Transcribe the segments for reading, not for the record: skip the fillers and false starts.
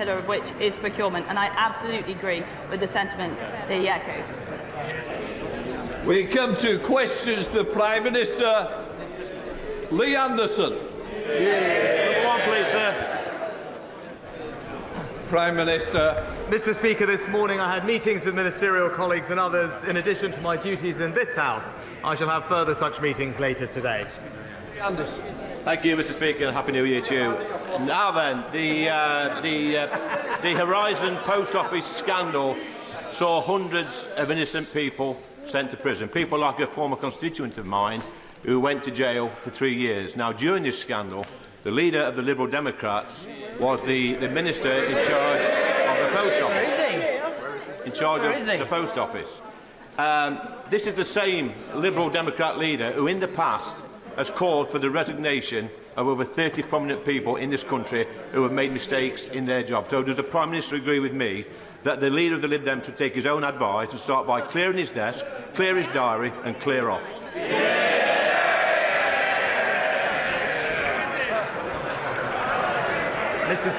pillar of which is procurement. And I absolutely agree with the sentiments that he echoed. We come to questions to the Prime Minister. Lee Anderson. Number one, please, sir. Prime Minister. Mr. Speaker, this morning I had meetings with ministerial colleagues and others. In addition to my duties in this House, I shall have further such meetings later today. Lee Anderson. Thank you, Mr. Speaker, and Happy New Year to you. Now then, the Horizon Post Office scandal saw hundreds of innocent people sent to prison. People like a former constituent of mine who went to jail for 3 years. Now, during this scandal, the leader of the Liberal Democrats was the minister in charge of the Post Office. In charge of the Post Office. This is the same Liberal Democrat leader who, in the past, has called for the resignation of over 30 prominent people in this country who have made mistakes in their job. So does the Prime Minister agree with me that the leader of the Lib Dem should take his own advice and start by clearing his desk, clear his diary and clear off? Mr.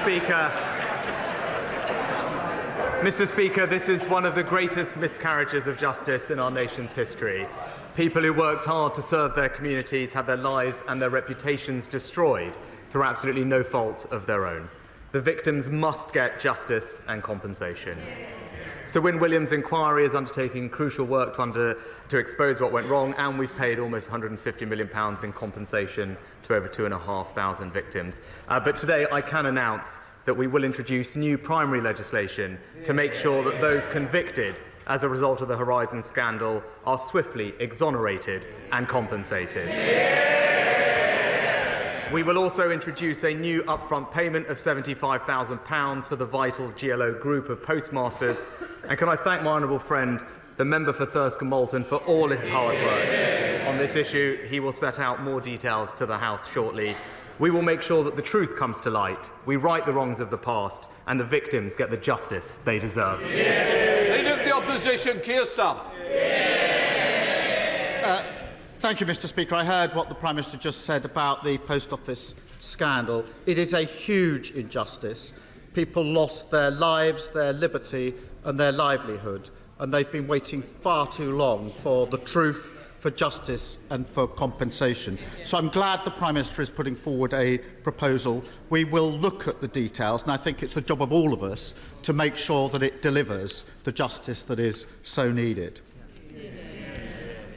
Speaker, this is one of the greatest miscarriages of justice in our nation's history. People who worked hard to serve their communities had their lives and their reputations destroyed through absolutely no fault of their own. The victims must get justice and compensation. Sir Win Williams' inquiry is undertaking crucial work to expose what went wrong, and we've paid almost £150 million in compensation to over 2,500 victims. But today I can announce that we will introduce new primary legislation to make sure that those convicted as a result of the Horizon scandal are swiftly exonerated and compensated. We will also introduce a new upfront payment of £75,000 for the vital GLO group of postmasters. And can I thank my honourable friend, the member for Thurston Moulton, for all his hard work on this issue. He will set out more details to the House shortly. We will make sure that the truth comes to light, we right the wrongs of the past, and the victims get the justice they deserve. Leader of the Opposition, Keir Starmer. Thank you, Mr. Speaker. I heard what the Prime Minister just said about the Post Office scandal. It is a huge injustice. People lost their lives, their liberty and their livelihood, and they've been waiting far too long for the truth, for justice and for compensation. So I'm glad the Prime Minister is putting forward a proposal. We will look at the details, and I think it's the job of all of us to make sure that it delivers the justice that is so needed.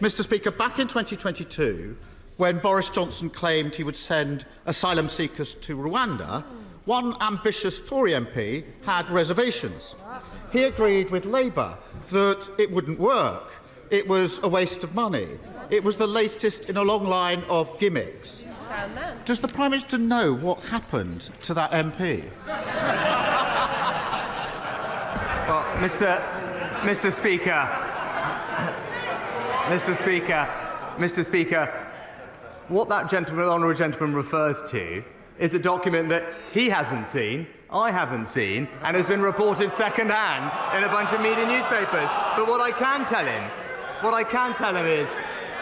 Mr. Speaker, back in 2022, when Boris Johnson claimed he would send asylum seekers to Rwanda, one ambitious Tory MP had reservations. He agreed with Labour that it wouldn't work. It was a waste of money. It was the latest in a long line of gimmicks. Does the Prime Minister know what happened to that MP? Well, Mr. Speaker, what that honourable gentleman refers to is a document that he hasn't seen, I haven't seen, and has been reported second-hand in a bunch of media newspapers. But what I can tell him is,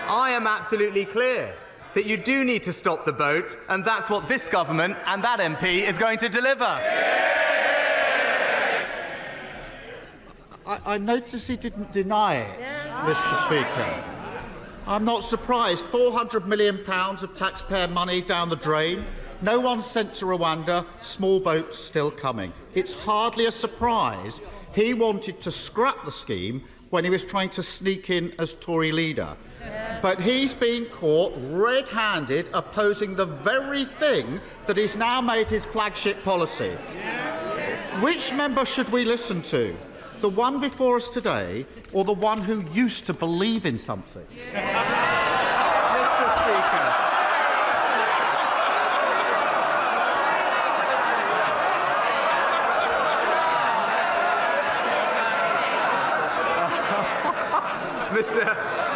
I am absolutely clear that you do need to stop the boats, and that's what this government and that MP is going to deliver. I notice he didn't deny it, Mr. Speaker. I'm not surprised. £400 million of taxpayer money down the drain. No one sent to Rwanda. Small boats still coming. It's hardly a surprise he wanted to scrap the scheme when he was trying to sneak in as Tory leader. But he's been caught red-handed opposing the very thing that he's now made his flagship policy. Which member should we listen to? The one before us today, or the one who used to believe in something?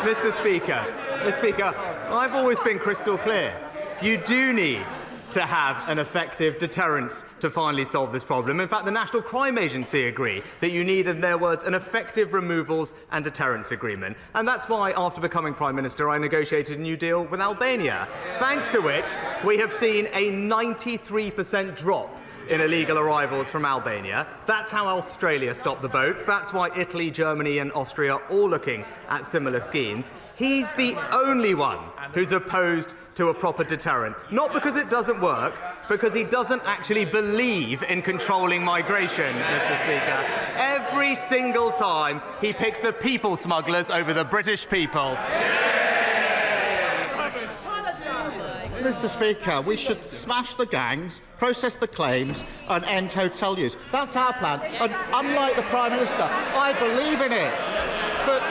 Mr. Speaker, I've always been crystal clear. You do need to have an effective deterrence to finally solve this problem. In fact, the National Crime Agency agree that you need, in their words, an effective removals and deterrence agreement. And that's why, after becoming Prime Minister, I negotiated a new deal with Albania, thanks to which we have seen a 93% drop in illegal arrivals from Albania. That's how Australia stopped the boats. That's why Italy, Germany and Austria are all looking at similar schemes. He's the only one who's opposed to a proper deterrent. Not because it doesn't work, because he doesn't actually believe in controlling migration, Mr. Speaker. Every single time he picks the people smugglers over the British people. Mr. Speaker, we should smash the gangs, process the claims and end hotel use. That's our plan. And unlike the Prime Minister, I believe in it. But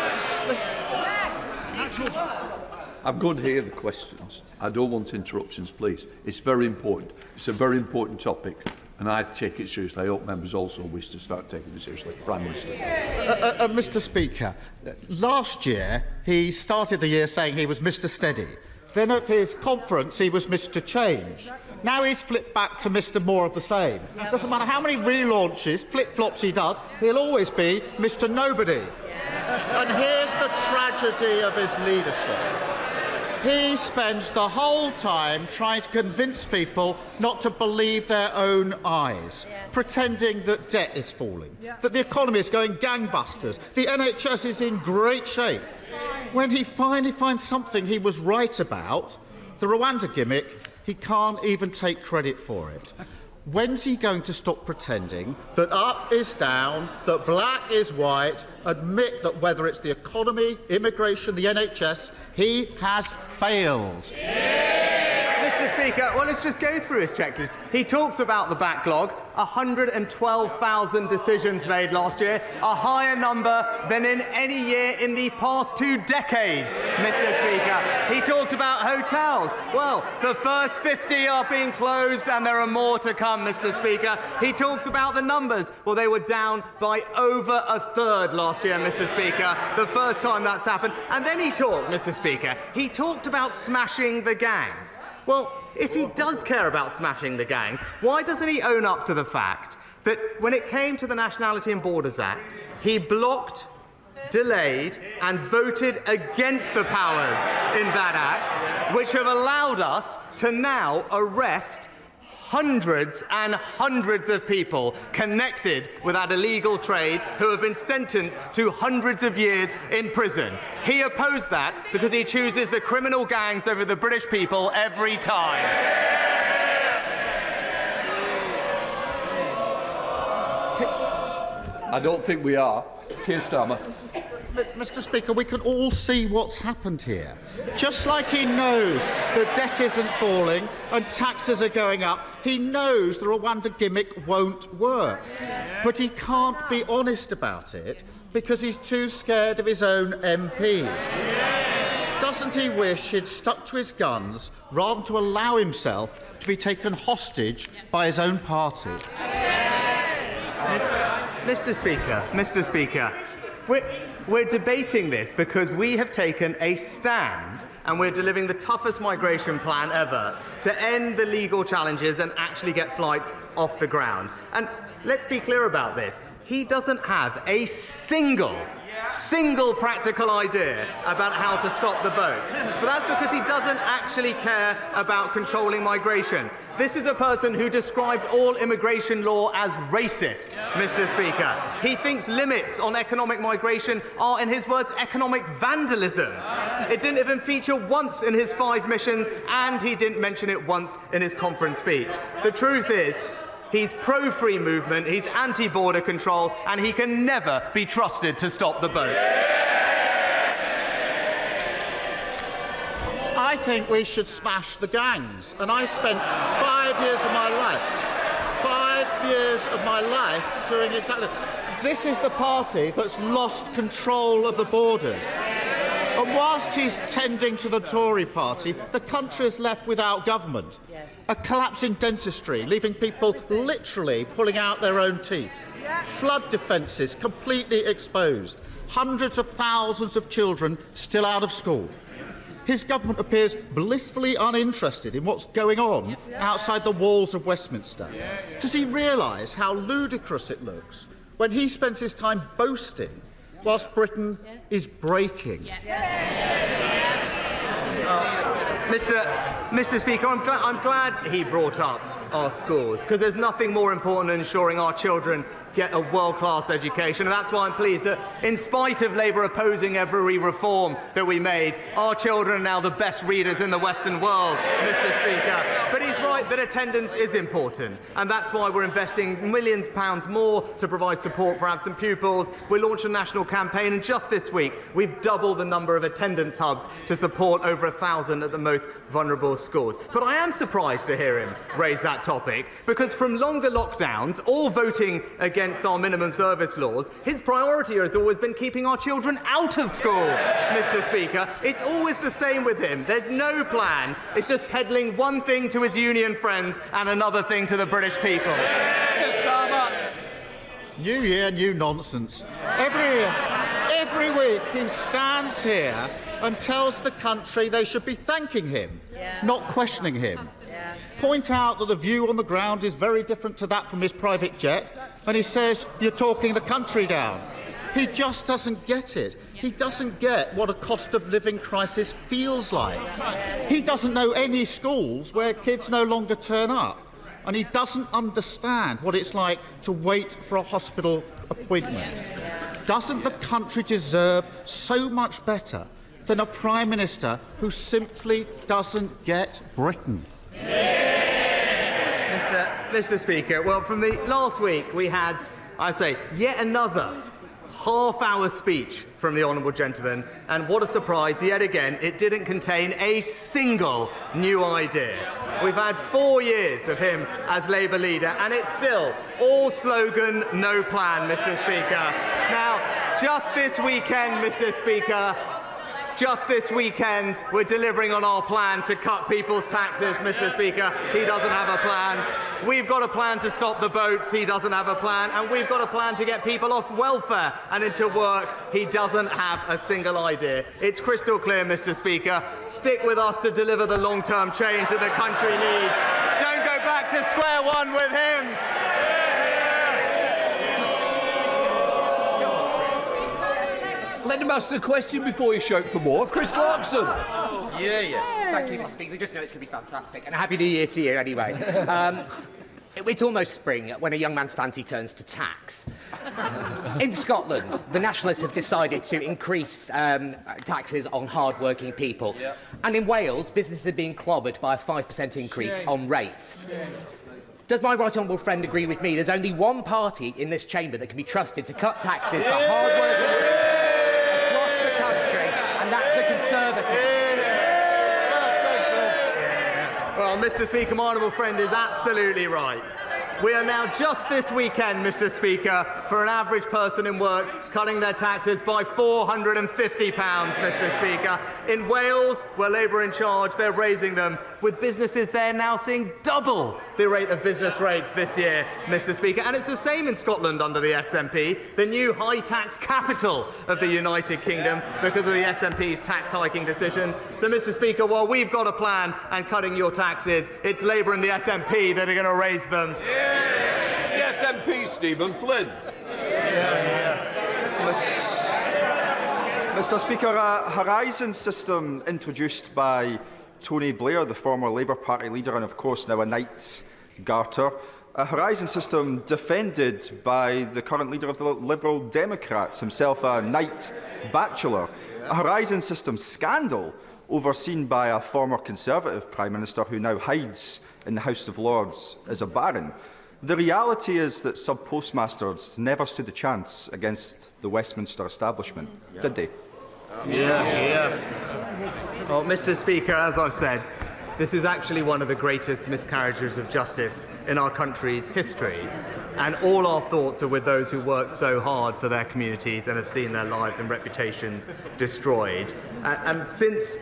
I'm going to hear the questions. I don't want interruptions, please. It's very important. It's a very important topic, and I take it seriously. I hope members also wish to start taking it seriously. Prime Minister. Mr. Speaker, last year he started the year saying he was Mr. Steady. Then at his conference he was Mr. Change. Now he's flipped back to Mr. More of the same. It doesn't matter how many relaunches, flip-flops he does, he'll always be Mr. Nobody. And here's the tragedy of his leadership. He spends the whole time trying to convince people not to believe their own eyes, pretending that debt is falling, that the economy is going gangbusters, the NHS is in great shape. When he finally finds something he was right about, the Rwanda gimmick, he can't even take credit for it. When's he going to stop pretending that up is down, that black is white, admit that whether it's the economy, immigration, the NHS, he has failed? Mr. Speaker, well, let's just go through his checklist. He talks about the backlog, 112,000 decisions made last year, a higher number than in any year in the past 2 decades, Mr. Speaker. He talked about hotels. Well, the first 50 are being closed and there are more to come, Mr. Speaker. He talks about the numbers. Well, they were down by over a third last year, Mr. Speaker, the first time that's happened. And then he talked, Mr. Speaker, he talked about smashing the gangs. Well, if he does care about smashing the gangs, why doesn't he own up to the fact that when it came to the Nationality and Borders Act, he blocked, delayed and voted against the powers in that act, which have allowed us to now arrest hundreds and hundreds of people connected with that illegal trade who have been sentenced to hundreds of years in prison. He opposed that because he chooses the criminal gangs over the British people every time. I don't think we are. Keir Starmer. Mr. Speaker, we can all see what's happened here. Just like he knows that debt isn't falling and taxes are going up, he knows the Rwanda gimmick won't work. But he can't be honest about it because he's too scared of his own MPs. Doesn't he wish he'd stuck to his guns rather than to allow himself to be taken hostage by his own party? Mr. Speaker, we're debating this because we have taken a stand and we're delivering the toughest migration plan ever to end the legal challenges and actually get flights off the ground. And let's be clear about this. He doesn't have a single practical idea about how to stop the boats. But that's because he doesn't actually care about controlling migration. This is a person who described all immigration law as racist, Mr. Speaker. He thinks limits on economic migration are, in his words, economic vandalism. It didn't even feature once in his 5 missions, and he didn't mention it once in his conference speech. The truth is, he's pro-free movement, he's anti-border control, and he can never be trusted to stop the boats. I think we should smash the gangs. And I spent 5 years of my life doing exactly. This is the party that's lost control of the borders. And whilst he's tending to the Tory party, the country is left without government. A collapse in dentistry, leaving people literally pulling out their own teeth. Flood defences completely exposed. Hundreds of thousands of children still out of school. His government appears blissfully uninterested in what's going on outside the walls of Westminster. Does he realise how ludicrous it looks when he spends his time boasting whilst Britain is breaking? Mr. Speaker, I'm glad he brought up our schools, because there's nothing more important than ensuring our children get a world-class education. And that's why I'm pleased that, in spite of Labour opposing every reform that we made, our children are now the best readers in the Western world, Mr. Speaker. But he's right that attendance is important, and that's why we're investing millions of pounds more to provide support for absent pupils. We launched a national campaign, and just this week we've doubled the number of attendance hubs to support over 1,000 at the most vulnerable schools. But I am surprised to hear him raise that topic, because from longer lockdowns or voting against our minimum service laws, his priority has always been keeping our children out of school, Mr. Speaker. It's always the same with him. There's no plan. It's just peddling one thing to his union friends and another thing to the British people. New year, new nonsense. Every week he stands here and tells the country they should be thanking him, not questioning him. Point out that the view on the ground is very different to that from his private jet, and he says you're talking the country down. He just doesn't get it. He doesn't get what a cost of living crisis feels like. He doesn't know any schools where kids no longer turn up, and he doesn't understand what it's like to wait for a hospital appointment. Doesn't the country deserve so much better than a Prime Minister who simply doesn't get Britain? Mr. Speaker, well, from the last week we had, yet another half-hour speech from the Honourable Gentleman, and what a surprise, yet again, it didn't contain a single new idea. We've had 4 years of him as Labour leader, and it's still all slogan, no plan, Mr. Speaker. Now, just this weekend, Mr. Speaker, we're delivering on our plan to cut people's taxes, Mr. Speaker. He doesn't have a plan. We've got a plan to stop the boats. He doesn't have a plan. And we've got a plan to get people off welfare and into work. He doesn't have a single idea. It's crystal clear, Mr. Speaker. Stick with us to deliver the long-term change that the country needs. Don't go back to square one with him. Let him ask the question before you shout for more. Chris Clarkson. Thank you, Mr. Speaker. I just know it's going to be fantastic. And a Happy New Year to you, anyway. It's almost spring when a young man's fancy turns to tax. In Scotland, the Nationalists have decided to increase taxes on hard-working people. And in Wales, businesses are being clobbered by a 5% increase on rates. Does my right honourable friend agree with me? There's only one party in this chamber that can be trusted to cut taxes for hard-working people across the country, and that's the Conservatives. Well, Mr. Speaker, my honourable friend is absolutely right. We are now just this weekend, Mr. Speaker, for an average person in work, cutting their taxes by £450, Mr. Speaker. In Wales, where Labour are in charge, they're raising them, with businesses there now seeing double the rate of business rates this year, Mr. Speaker. And it's the same in Scotland under the SNP, the new high-tax capital of the United Kingdom, because of the SNP's tax hiking decisions. So, Mr. Speaker, while we've got a plan and cutting your taxes, it's Labour and the SNP that are going to raise them. The SNP, Stephen Flynn. Mr. Speaker, a Horizon system introduced by Tony Blair, the former Labour Party leader and of course now a Knight's Garter. A Horizon system defended by the current leader of the Liberal Democrats, himself a Knight bachelor. A Horizon system scandal overseen by a former Conservative Prime Minister who now hides in the House of Lords as a baron. The reality is that sub-postmasters never stood a chance against the Westminster establishment, did they? Well, Mr. Speaker, as I've said, this is actually one of the greatest miscarriages of justice in our country's history. And all our thoughts are with those who worked so hard for their communities and have seen their lives and reputations destroyed. And since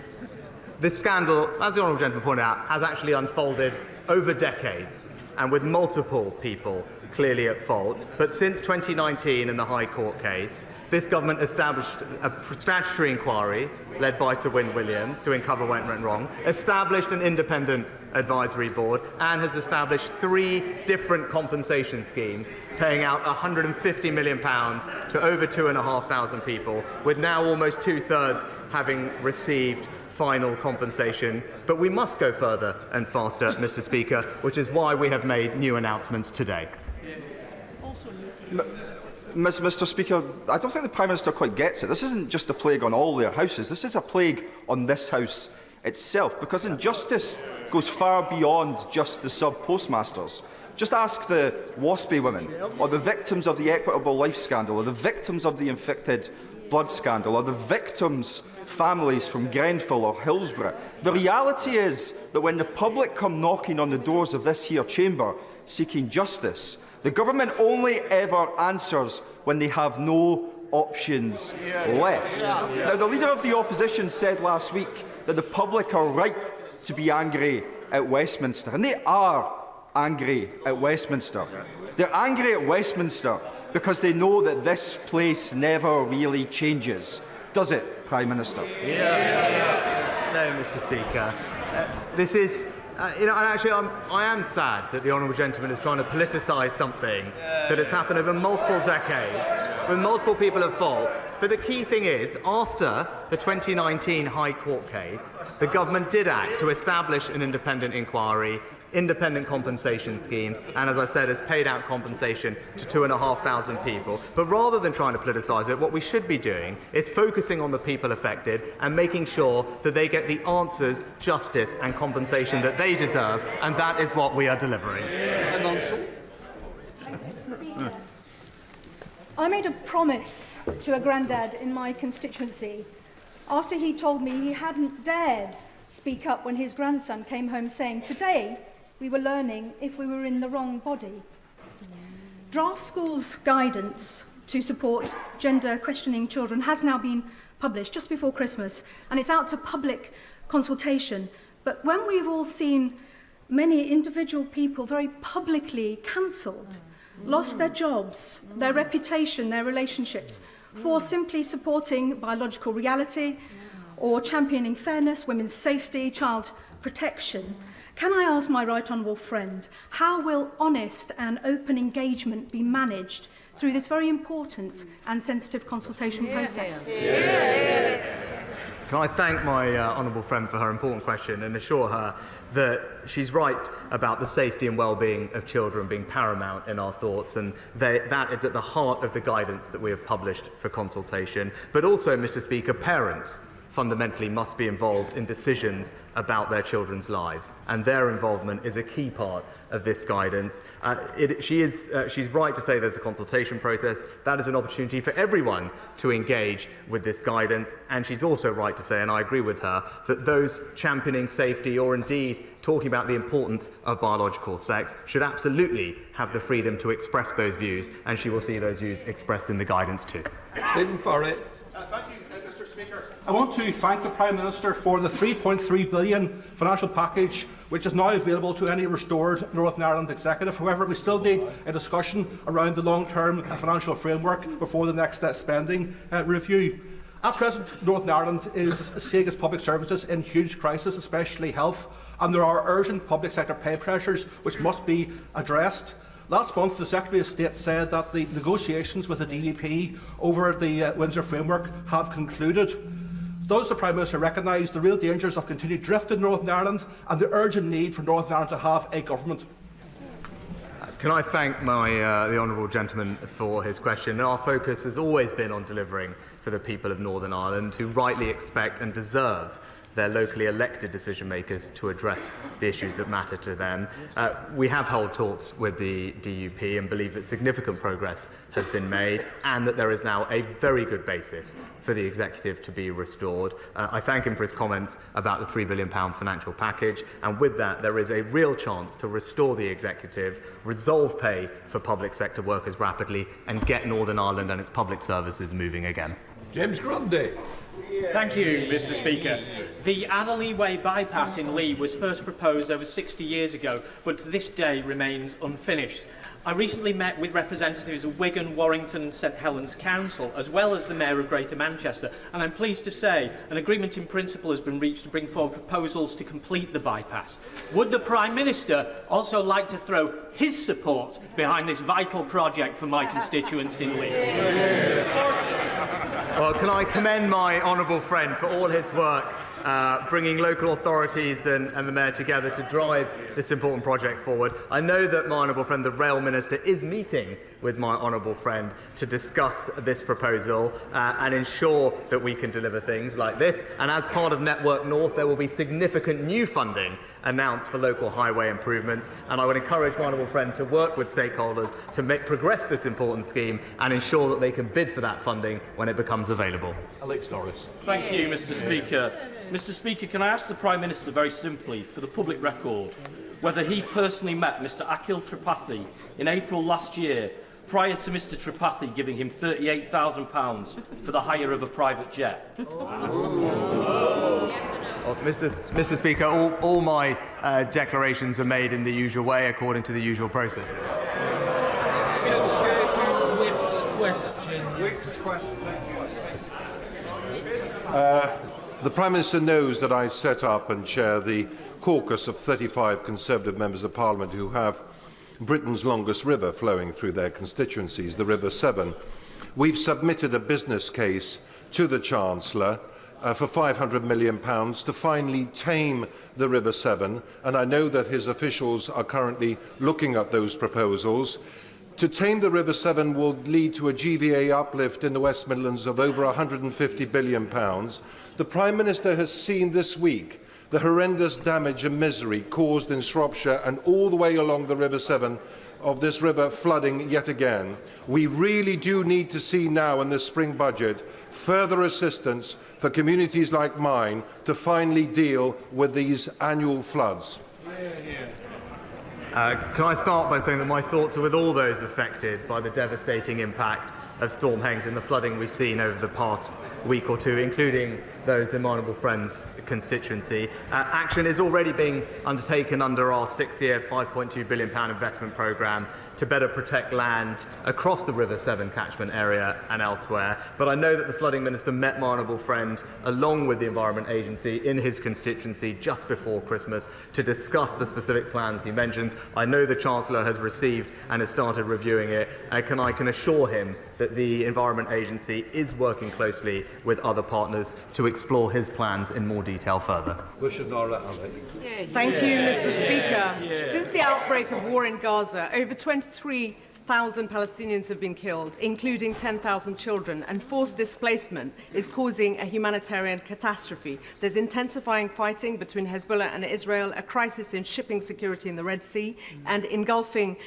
this scandal, as the Honourable Gentleman pointed out, has actually unfolded over decades, and with multiple people clearly at fault. But since 2019 in the High Court case, this government established a statutory inquiry led by Sir Win Williams to uncover what went wrong, established an independent advisory board, and has established 3 different compensation schemes paying out £150 million to over 2,500 people, with now almost 2/3 having received final compensation. But we must go further and faster, Mr. Speaker, which is why we have made new announcements today. Mr. Speaker, I don't think the Prime Minister quite gets it. This isn't just a plague on all their houses. This is a plague on this House itself, because injustice goes far beyond just the sub-postmasters. Just ask the Waspy women, or the victims of the Equitable Life scandal, or the victims of the infected blood scandal, or the victims' families from Grenfell or Hillsborough. The reality is that when the public come knocking on the doors of this here chamber seeking justice, the government only ever answers when they have no options left. Now, the Leader of the Opposition said last week that the public are right to be angry at Westminster, and they are angry at Westminster. They're angry at Westminster because they know that this place never really changes. Does it, Prime Minister? No, Mr. Speaker. This is, and actually, I am sad that the honourable gentleman is trying to politicise something that has happened over multiple decades, with multiple people at fault. But the key thing is, after the 2019 High Court case, the government did act to establish an independent inquiry, independent compensation schemes, and as I said, has paid out compensation to 2,500 people. But rather than trying to politicise it, what we should be doing is focusing on the people affected and making sure that they get the answers, justice and compensation that they deserve, and that is what we are delivering. I made a promise to a granddad in my constituency after he told me he hadn't dared speak up when his grandson came home saying, "Today we were learning if we were in the wrong body." Draft Schools guidance to support gender questioning children has now been published just before Christmas, and it's out to public consultation. But when we've all seen many individual people very publicly cancelled, lost their jobs, their reputation, their relationships, for simply supporting biological reality or championing fairness, women's safety, child protection, can I ask my right honourable friend, how will honest and open engagement be managed through this very important and sensitive consultation process? Can I thank my honourable friend for her important question and assure her that she's right about the safety and well-being of children being paramount in our thoughts, and that is at the heart of the guidance that we have published for consultation. But also, Mr. Speaker, parents fundamentally must be involved in decisions about their children's lives, and their involvement is a key part of this guidance. She's right to say there's a consultation process. That is an opportunity for everyone to engage with this guidance, and she's also right to say, and I agree with her, that those championing safety or indeed talking about the importance of biological sex should absolutely have the freedom to express those views, and she will see those views expressed in the guidance too. Stephen Farry. Thank you, Mr. Speaker. I want to thank the Prime Minister for the £3.3 billion financial package which is now available to any restored Northern Ireland executive. However, we still need a discussion around the long-term financial framework before the next spending review. At present, Northern Ireland is seeing its public services in huge crisis, especially health, and there are urgent public sector pay pressures which must be addressed. Last month, the Secretary of State said that the negotiations with the DUP over the Windsor framework have concluded. Does the Prime Minister recognise the real dangers of continued drift in Northern Ireland and the urgent need for Northern Ireland to have a government? Can I thank the honourable gentleman for his question? Our focus has always been on delivering for the people of Northern Ireland, who rightly expect and deserve their locally elected decision makers to address the issues that matter to them. We have held talks with the DUP and believe that significant progress has been made and that there is now a very good basis for the executive to be restored. I thank him for his comments about the £3 billion financial package, and with that there is a real chance to restore the executive, resolve pay for public sector workers rapidly, and get Northern Ireland and its public services moving again. James Grundy. Thank you, Mr. Speaker. The Atherley Way bypass in Lee was first proposed over 60 years ago, but to this day remains unfinished. I recently met with representatives of Wigan, Warrington and St Helens Council, as well as the Mayor of Greater Manchester, and I'm pleased to say an agreement in principle has been reached to bring forward proposals to complete the bypass. Would the Prime Minister also like to throw his support behind this vital project for my constituents in Leeds? Well, can I commend my honourable friend for all his work bringing local authorities and the Mayor together to drive this important project forward. I know that my honourable friend, the Rail Minister, is meeting with my honourable friend to discuss this proposal and ensure that we can deliver things like this. And as part of Network North, there will be significant new funding announced for local highway improvements. And I would encourage my honourable friend to work with stakeholders to progress this important scheme and ensure that they can bid for that funding when it becomes available. Alex Norris. Thank you, Mr. Speaker. Mr. Speaker, can I ask the Prime Minister very simply, for the public record, whether he personally met Mr. Akhil Tripathi in April last year, prior to Mr. Tripathi giving him £38,000 for the hire of a private jet? Mr. Speaker, all my declarations are made in the usual way, according to the usual processes. Whip's question. The Prime Minister knows that I set up and chair the caucus of 35 Conservative members of Parliament who have Britain's longest river flowing through their constituencies, the River Severn. We've submitted a business case to the Chancellor for £500 million to finally tame the River Severn, and I know that his officials are currently looking at those proposals. To tame the River Severn will lead to a GVA uplift in the West Midlands of over £150 billion. The Prime Minister has seen this week the horrendous damage and misery caused in Shropshire and all the way along the River Severn of this river flooding yet again. We really do need to see now in this spring budget further assistance for communities like mine to finally deal with these annual floods. Can I start by saying that my thoughts are with all those affected by the devastating impact of Storm Henk and the flooding we've seen over the past week or two, including those in my honourable friend's constituency. Action is already being undertaken under our 6-year, £5.2 billion investment programme to better protect land across the River Severn catchment area and elsewhere. But I know that the Flooding Minister met my honourable friend along with the Environment Agency in his constituency just before Christmas to discuss the specific plans he mentions. I know the Chancellor has received and has started reviewing it. I can assure him that the Environment Agency is working closely with other partners to explore his plans in more detail further. Thank you, Mr. Speaker. Since the outbreak of war in Gaza, over 23,000 Palestinians have been killed, including 10,000 children, and forced displacement is causing a humanitarian catastrophe. There's intensifying fighting between Hezbollah and Israel, a crisis in shipping security in the Red Sea, and the engulfing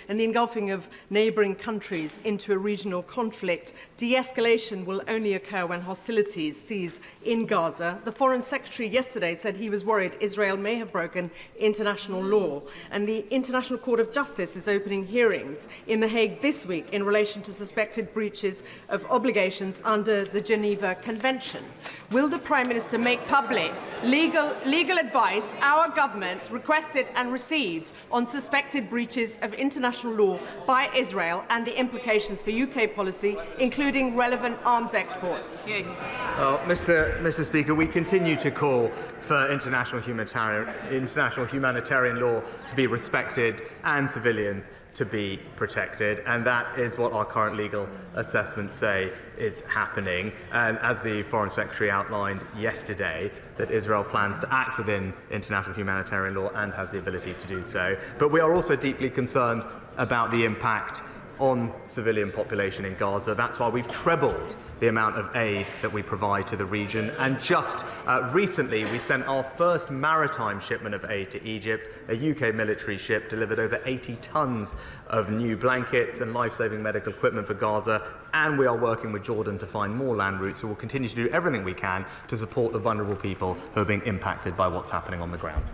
of neighbouring countries into a regional conflict. De-escalation will only occur when hostilities cease in Gaza. The Foreign Secretary yesterday said he was worried Israel may have broken international law, and the International Court of Justice is opening hearings in The Hague this week in relation to suspected breaches of obligations under the Geneva Convention. Will the Prime Minister make public legal advice our government requested and received on suspected breaches of international law by Israel and the implications for UK policy, including relevant arms exports? Mr. Speaker, we continue to call for international humanitarian law to be respected and civilians to be protected, and that is what our current legal assessments say is happening. And as the Foreign Secretary outlined yesterday, that Israel plans to act within international humanitarian law and has the ability to do so. But we are also deeply concerned about the impact on civilian population in Gaza. That's why we've trebled the amount of aid that we provide to the region. And just recently, we sent our first maritime shipment of aid to Egypt. A UK military ship delivered over 80 tons of new blankets and life-saving medical equipment for Gaza. And we are working with Jordan to find more land routes. We will continue to do everything we can to support the vulnerable people who are being impacted by what's happening on the ground.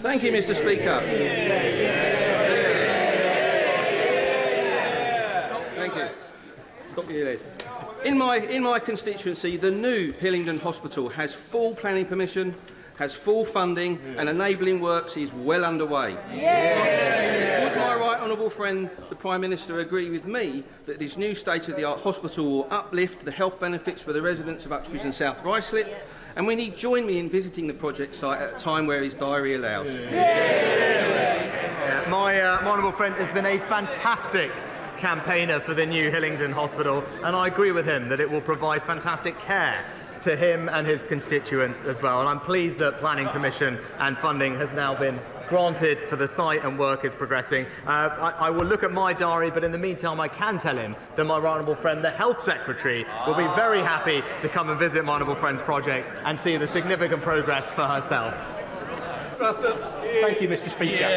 Thank you, Mr. Speaker. Thank you. Stop you there. In my constituency, the new Hillingdon Hospital has full planning permission, has full funding and enabling works is well underway. Would my right honourable friend, the Prime Minister, agree with me that this new state-of-the-art hospital will uplift the health benefits for the residents of Uxbridge and South Ruislip? And will he join me in visiting the project site at a time where his diary allows? My honourable friend has been a fantastic campaigner for the new Hillingdon Hospital, and I agree with him that it will provide fantastic care to him and his constituents as well. And I'm pleased that planning permission and funding has now been granted for the site and work is progressing. I will look at my diary, but in the meantime I can tell him that my right honourable friend, the Health Secretary, will be very happy to come and visit my honourable friend's project and see the significant progress for herself. Thank you, Mr. Speaker.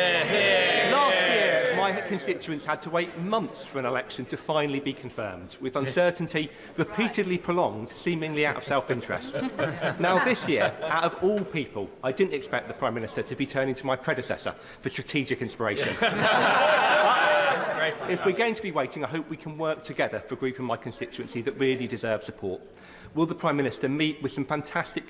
Last year, my constituents had to wait months for an election to finally be confirmed, with uncertainty repeatedly prolonged, seemingly out of self-interest. Now, this year, out of all people, I didn't expect the Prime Minister to be turning to my predecessor for strategic inspiration. If we're going to be waiting, I hope we can work together for a group in my constituency that really deserve support. Will the Prime Minister meet with some fantastic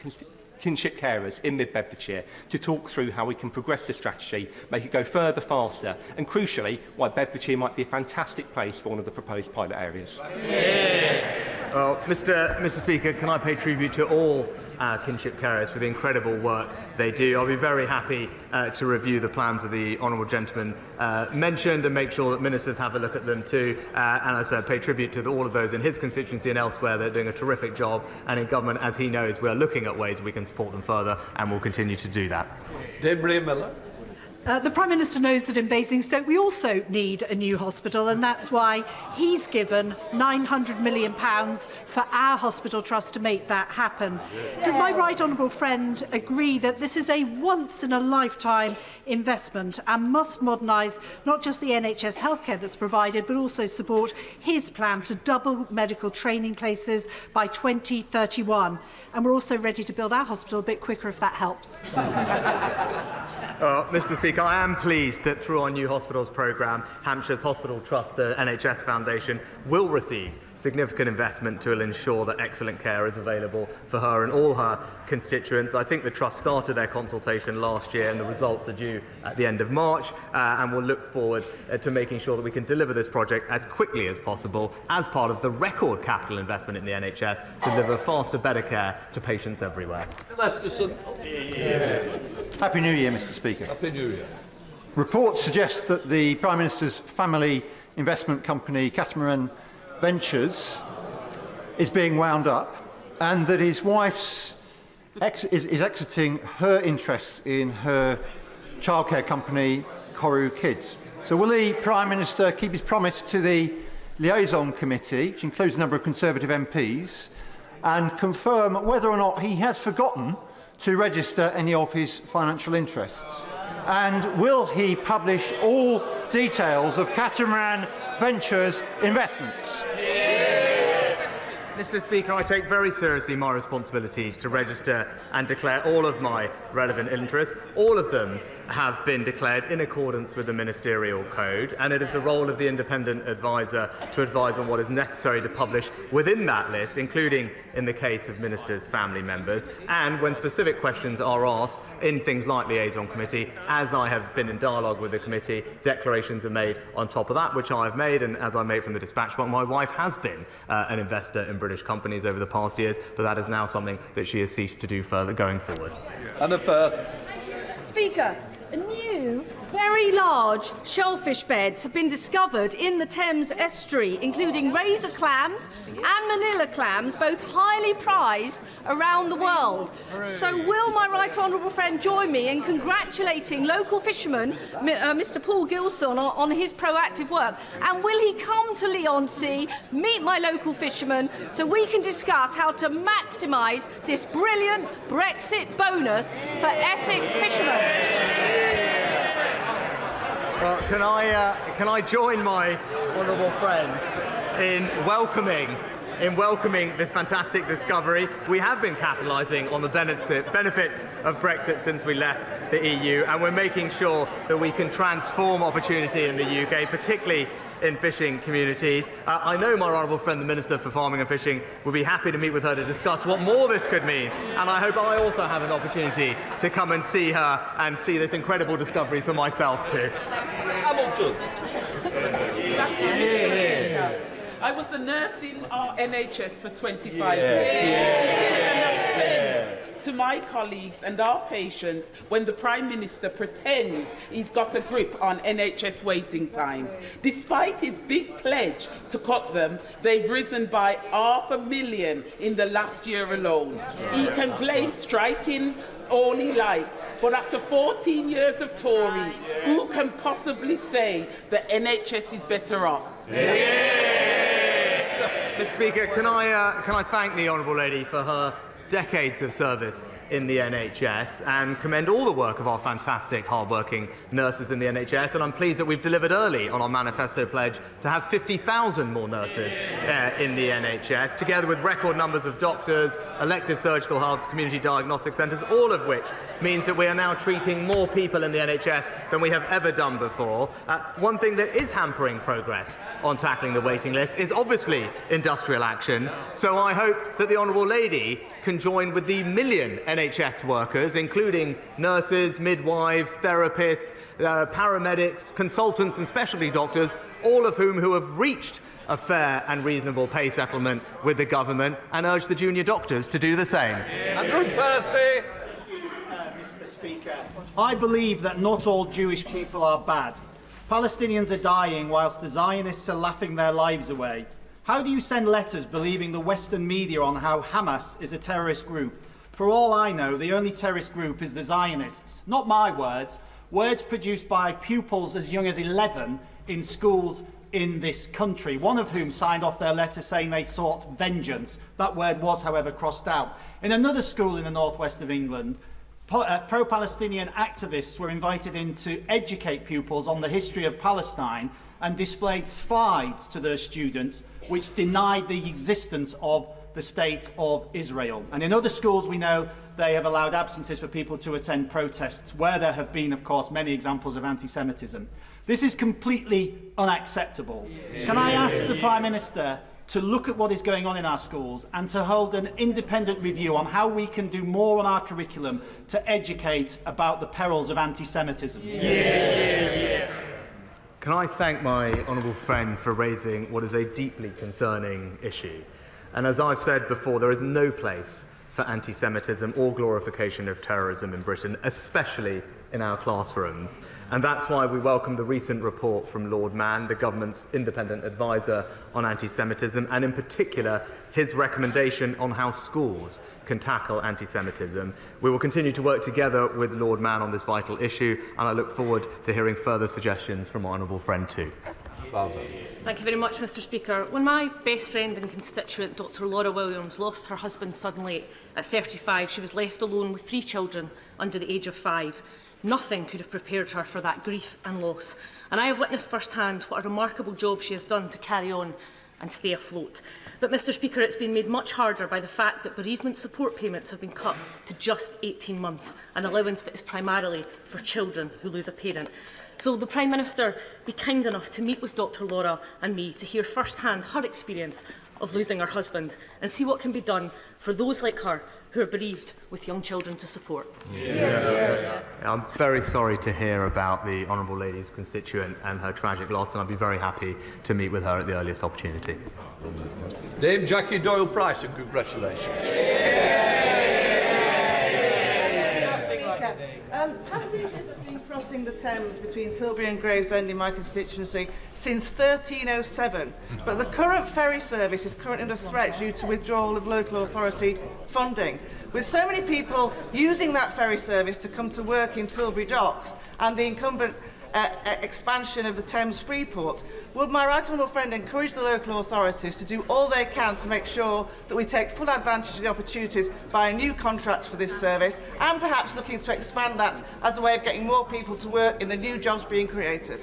kinship carers in mid-Bedfordshire to talk through how we can progress the strategy, make it go further, faster, and crucially, why Bedfordshire might be a fantastic place for one of the proposed pilot areas? Well, Mr. Speaker, can I pay tribute to all our kinship carers for the incredible work they do. I'll be very happy to review the plans that the honourable gentleman mentioned and make sure that ministers have a look at them too. And as I said, pay tribute to all of those in his constituency and elsewhere that are doing a terrific job. And in government, as he knows, we are looking at ways we can support them further and will continue to do that. Deborah Miller. The Prime Minister knows that in Basingstoke we also need a new hospital, and that's why he's given £900 million for our hospital trust to make that happen. Does my right honourable friend agree that this is a once-in-a-lifetime investment and must modernise not just the NHS healthcare that's provided, but also support his plan to double medical training places by 2031? And we're also ready to build our hospital a bit quicker if that helps. Mr. Speaker, I am pleased that through our new hospitals programme, Hampshire's Hospital Trust, the NHS Foundation, will receive significant investment to ensure that excellent care is available for her and all her constituents. I think the Trust started their consultation last year and the results are due at the end of March, and we'll look forward to making sure that we can deliver this project as quickly as possible as part of the record capital investment in the NHS to deliver faster, better care to patients everywhere. Happy New Year, Mr. Speaker. Happy New Year. Reports suggest that the Prime Minister's family investment company, Catamaran Ventures, is being wound up and that his wife's is exiting her interests in her childcare company, Koru Kids. So will the Prime Minister keep his promise to the Liaison Committee, which includes a number of Conservative MPs, and confirm whether or not he has forgotten to register any of his financial interests? And will he publish all details of Catamaran Ventures investments? Mr. Speaker, I take very seriously my responsibilities to register and declare all of my relevant interests. All of them have been declared in accordance with the ministerial code, and it is the role of the independent advisor to advise on what is necessary to publish within that list, including in the case of ministers' family members. And when specific questions are asked in things like liaison committee, as I have been in dialogue with the committee, declarations are made on top of that, which I have made, and as I made from the dispatch box, my wife has been an investor in British companies over the past years, but that is now something that she has ceased to do further going forward. Anna Firth. Speaker, new, very large shellfish beds have been discovered in the Thames estuary, including razor clams and manila clams, both highly prized around the world. So will my right honourable friend join me in congratulating local fisherman Mr Paul Gilson on his proactive work? And will he come to Leigh-on-Sea, meet my local fishermen, so we can discuss how to maximise this brilliant Brexit bonus for Essex fishermen? Well, can I join my honourable friend in welcoming this fantastic discovery? We have been capitalising on the benefits of Brexit since we left the EU, and we're making sure that we can transform opportunity in the UK, particularly in fishing communities. I know my honourable friend, the Minister for Farming and Fishing, will be happy to meet with her to discuss what more this could mean. And I hope I also have an opportunity to come and see her and see this incredible discovery for myself too. Hamilton. I was a nurse in our NHS for 25 years. It is an offence to my colleagues and our patients when the Prime Minister pretends he's got a grip on NHS waiting times. Despite his big pledge to cut them, they've risen by 500,000 in the last year alone. He can blame striking all he likes, but after 14 years of Tories, who can possibly say that NHS is better off? Mr. Speaker, can I thank the honourable lady for her decades of service in the NHS and commend all the work of our fantastic, hard-working nurses in the NHS. And I'm pleased that we've delivered early on our manifesto pledge to have 50,000 more nurses in the NHS, together with record numbers of doctors, elective surgical hubs, community diagnostic centres, all of which means that we are now treating more people in the NHS than we have ever done before. One thing that is hampering progress on tackling the waiting list is obviously industrial action. So I hope that the honourable lady can join with the million NHS workers, including nurses, midwives, therapists, paramedics, consultants and specialty doctors, all of whom have reached a fair and reasonable pay settlement with the government, and urge the junior doctors to do the same. Andrew Percy. Mr. Speaker, I believe that not all Jewish people are bad. Palestinians are dying whilst the Zionists are laughing their lives away. How do you send letters believing the Western media on how Hamas is a terrorist group? For all I know, the only terrorist group is the Zionists. Not my words, words produced by pupils as young as 11 in schools in this country, one of whom signed off their letter saying they sought vengeance. That word was, however, crossed out. In another school in the northwest of England, pro-Palestinian activists were invited in to educate pupils on the history of Palestine and displayed slides to their students which denied the existence of the State of Israel. And in other schools, we know they have allowed absences for people to attend protests, where there have been, of course, many examples of anti-Semitism. This is completely unacceptable. Can I ask the Prime Minister to look at what is going on in our schools and to hold an independent review on how we can do more on our curriculum to educate about the perils of anti-Semitism? Can I thank my honourable friend for raising what is a deeply concerning issue? And as I've said before, there is no place for anti-Semitism or glorification of terrorism in Britain, especially in our classrooms. And that's why we welcome the recent report from Lord Mann, the government's independent advisor on anti-Semitism, and in particular his recommendation on how schools can tackle anti-Semitism. We will continue to work together with Lord Mann on this vital issue, and I look forward to hearing further suggestions from my honourable friend too. Thank you very much, Mr. Speaker. When my best friend and constituent, Dr. Laura Williams, lost her husband suddenly at 35, she was left alone with 3 children under the age of 5. Nothing could have prepared her for that grief and loss. And I have witnessed firsthand what a remarkable job she has done to carry on and stay afloat. But, Mr. Speaker, it's been made much harder by the fact that bereavement support payments have been cut to just 18 months, an allowance that is primarily for children who lose a parent. So the Prime Minister be kind enough to meet with Dr. Laura and me to hear firsthand her experience of losing her husband and see what can be done for those like her who are bereaved with young children to support. I'm very sorry to hear about the honourable lady's constituent and her tragic loss, and I'd be very happy to meet with her at the earliest opportunity. Dame Jackie Doyle-Price, and congratulations. Passengers have been crossing the Thames between Tilbury and Gravesend in my constituency since 1307, but the current ferry service is currently under threat due to withdrawal of local authority funding. With so many people using that ferry service to come to work in Tilbury docks and the incumbent expansion of the Thames Freeport, would my right honourable friend encourage the local authorities to do all they can to make sure that we take full advantage of the opportunities by a new contract for this service, and perhaps looking to expand that as a way of getting more people to work in the new jobs being created?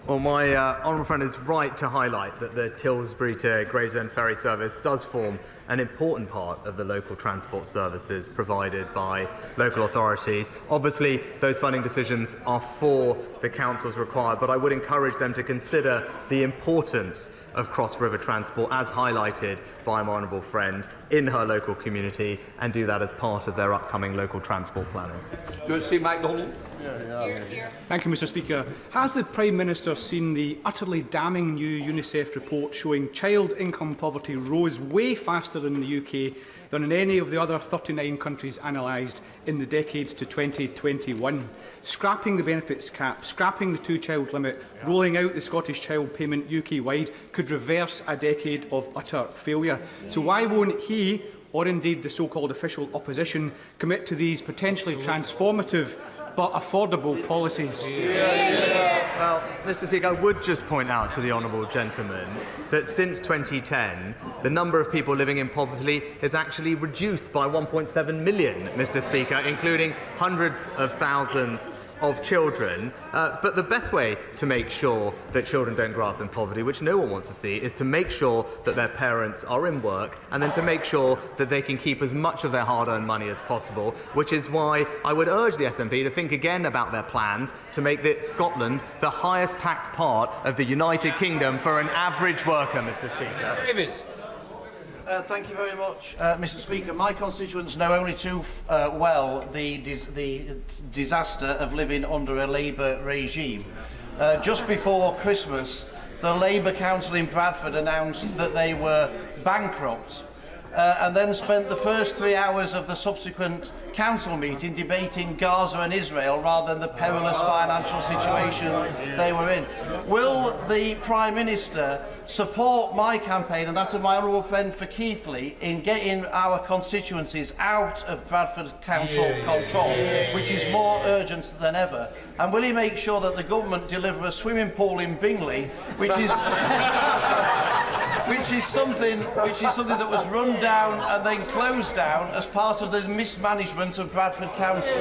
Well, my honourable friend is right to highlight that the Tilbury to Gravesend ferry service does form an important part of the local transport services provided by local authorities. Obviously, those funding decisions are for the councils required, but I would encourage them to consider the importance of cross-river transport as highlighted by my honourable friend in her local community, and do that as part of their upcoming local transport planning. Do you see MacDonald? Thank you, Mr. Speaker. Has the Prime Minister seen the utterly damning new UNICEF report showing child income poverty rose way faster in the UK than in any of the other 39 countries analysed in the decades to 2021? Scrapping the benefits cap, scrapping the two-child limit, rolling out the Scottish Child Payment UK-wide could reverse a decade of utter failure. So why won't he, or indeed the so-called official opposition, commit to these potentially transformative but affordable policies? Well, Mr. Speaker, I would just point out to the honourable gentleman that since 2010, the number of people living in poverty has actually reduced by 1.7 million, Mr. Speaker, including hundreds of thousands of children. But the best way to make sure that children don't grow up in poverty, which no one wants to see, is to make sure that their parents are in work, and then to make sure that they can keep as much of their hard-earned money as possible, which is why I would urge the SNP to think again about their plans to make Scotland the highest taxed part of the United Kingdom for an average worker, Mr. Speaker. Davis. Thank you very much, Mr. Speaker. My constituents know only too well the disaster of living under a Labour regime. Just before Christmas, the Labour Council in Bradford announced that they were bankrupt, and then spent the first 3 hours of the subsequent council meeting debating Gaza and Israel rather than the perilous financial situation they were in. Will the Prime Minister support my campaign and that of my honourable friend for Keithley in getting our constituencies out of Bradford Council control, which is more urgent than ever? And will he make sure that the government deliver a swimming pool in Bingley, which is something that was run down and then closed down as part of the mismanagement of Bradford Council?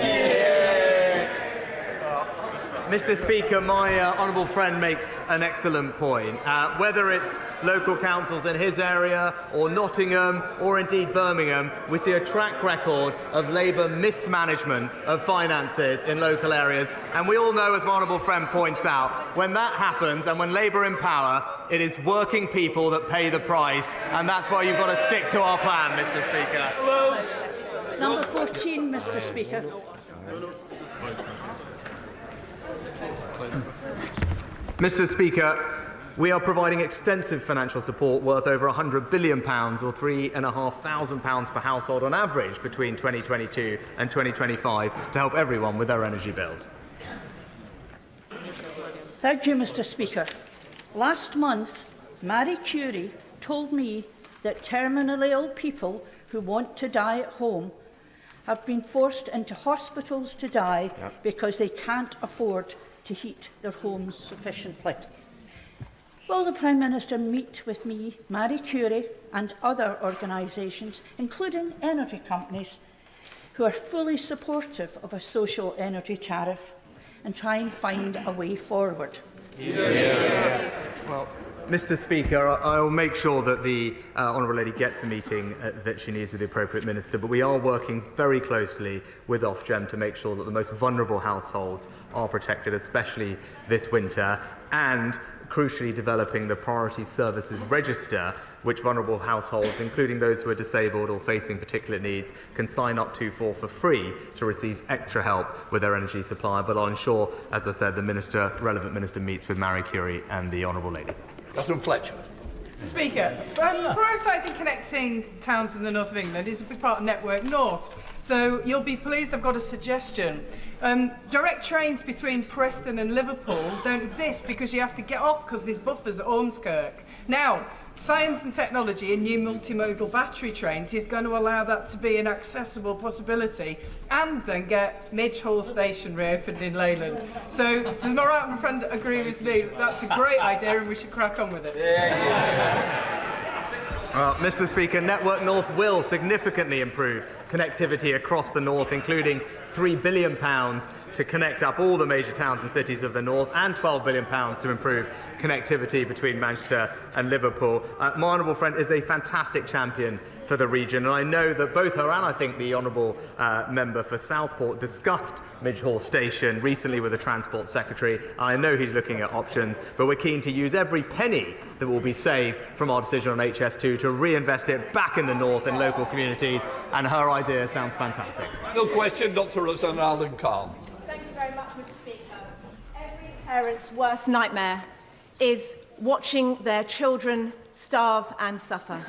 Mr. Speaker, my honourable friend makes an excellent point. Whether it's local councils in his area, or Nottingham, or indeed Birmingham, we see a track record of Labour mismanagement of finances in local areas. And we all know, as my honourable friend points out, when that happens and when Labour in power, it is working people that pay the price. And that's why you've got to stick to our plan, Mr. Speaker. Number 14, Mr. Speaker. Mr. Speaker, we are providing extensive financial support worth over £100 billion, or £3,500 per household on average between 2022 and 2025, to help everyone with their energy bills. Thank you, Mr. Speaker. Last month, Marie Curie told me that terminally ill people who want to die at home have been forced into hospitals to die because they can't afford to heat their homes sufficiently. Will the Prime Minister meet with me, Marie Curie and other organisations, including energy companies, who are fully supportive of a social energy tariff, and try and find a way forward? Well, Mr. Speaker, I will make sure that the Honourable Lady gets the meeting that she needs with the appropriate minister, but we are working very closely with Ofgem to make sure that the most vulnerable households are protected, especially this winter, and crucially developing the Priority Services Register, which vulnerable households, including those who are disabled or facing particular needs, can sign up to for free to receive extra help with their energy supply. But I'll ensure, as I said, the relevant minister meets with Marie Curie and the Honourable Lady. Councillor Fletcher. Speaker, prioritising connecting towns in the north of England is a big part of Network North. So you'll be pleased I've got a suggestion. Direct trains between Preston and Liverpool don't exist because you have to get off because there's buffers at Ormskirk. Now, science and technology in new multimodal battery trains is going to allow that to be an accessible possibility, and then get Midge Hall Station reopened in Leyland. So does my right friend agree with me that that's a great idea and we should crack on with it? Well, Mr. Speaker, Network North will significantly improve connectivity across the north, including £3 billion to connect up all the major towns and cities of the north, and £12 billion to improve connectivity between Manchester and Liverpool. My honourable friend is a fantastic champion for the region, and I know that both her and I think the honourable member for Southport discussed Midge Hall Station recently with the Transport Secretary. I know he's looking at options, but we're keen to use every penny that will be saved from our decision on HS2 to reinvest it back in the north in local communities, and her idea sounds fantastic. No question, Dr. Rosanna Allen Khan. Thank you very much, Mr. Speaker. Every parent's worst nightmare is watching their children starve and suffer.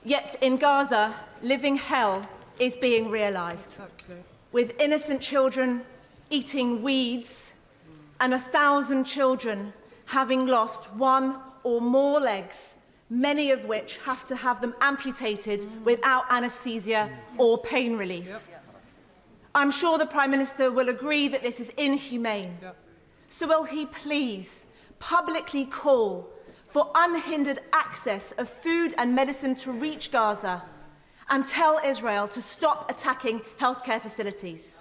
Yet in Gaza, living hell is being realised, with innocent children eating weeds and 1,000 children having lost one or more legs, many of which have to have them amputated without anaesthesia or pain relief. I'm sure the Prime Minister will agree that this is inhumane. So will he please publicly call for unhindered access of food and medicine to reach Gaza, and tell Israel to stop attacking healthcare facilities?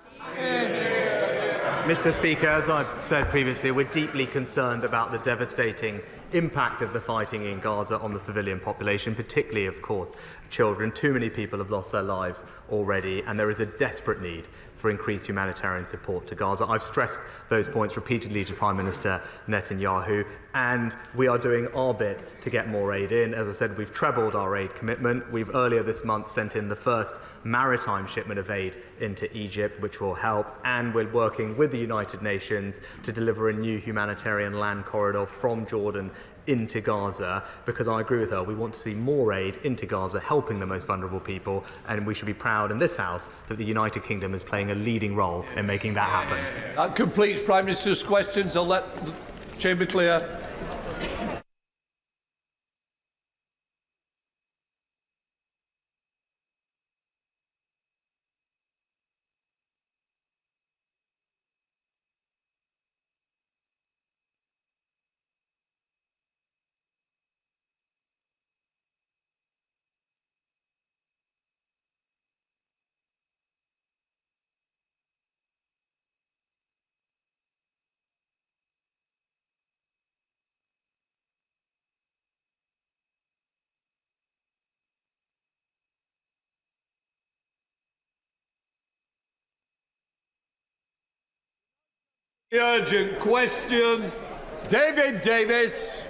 Mr. Speaker, as I've said previously, we're deeply concerned about the devastating impact of the fighting in Gaza on the civilian population, particularly, of course, children. Too many people have lost their lives already, and there is a desperate need for increased humanitarian support to Gaza. I've stressed those points repeatedly to Prime Minister Netanyahu, and we are doing our bit to get more aid in. As I said, we've trebled our aid commitment. We've earlier this month sent in the first maritime shipment of aid into Egypt, which will help, and we're working with the United Nations to deliver a new humanitarian land corridor from Jordan into Gaza, because I agree with her, we want to see more aid into Gaza, helping the most vulnerable people, and we should be proud in this House that the United Kingdom is playing a leading role in making that happen. That completes Prime Minister's questions. I'll let the Chamber clear. The urgent question, David Davis.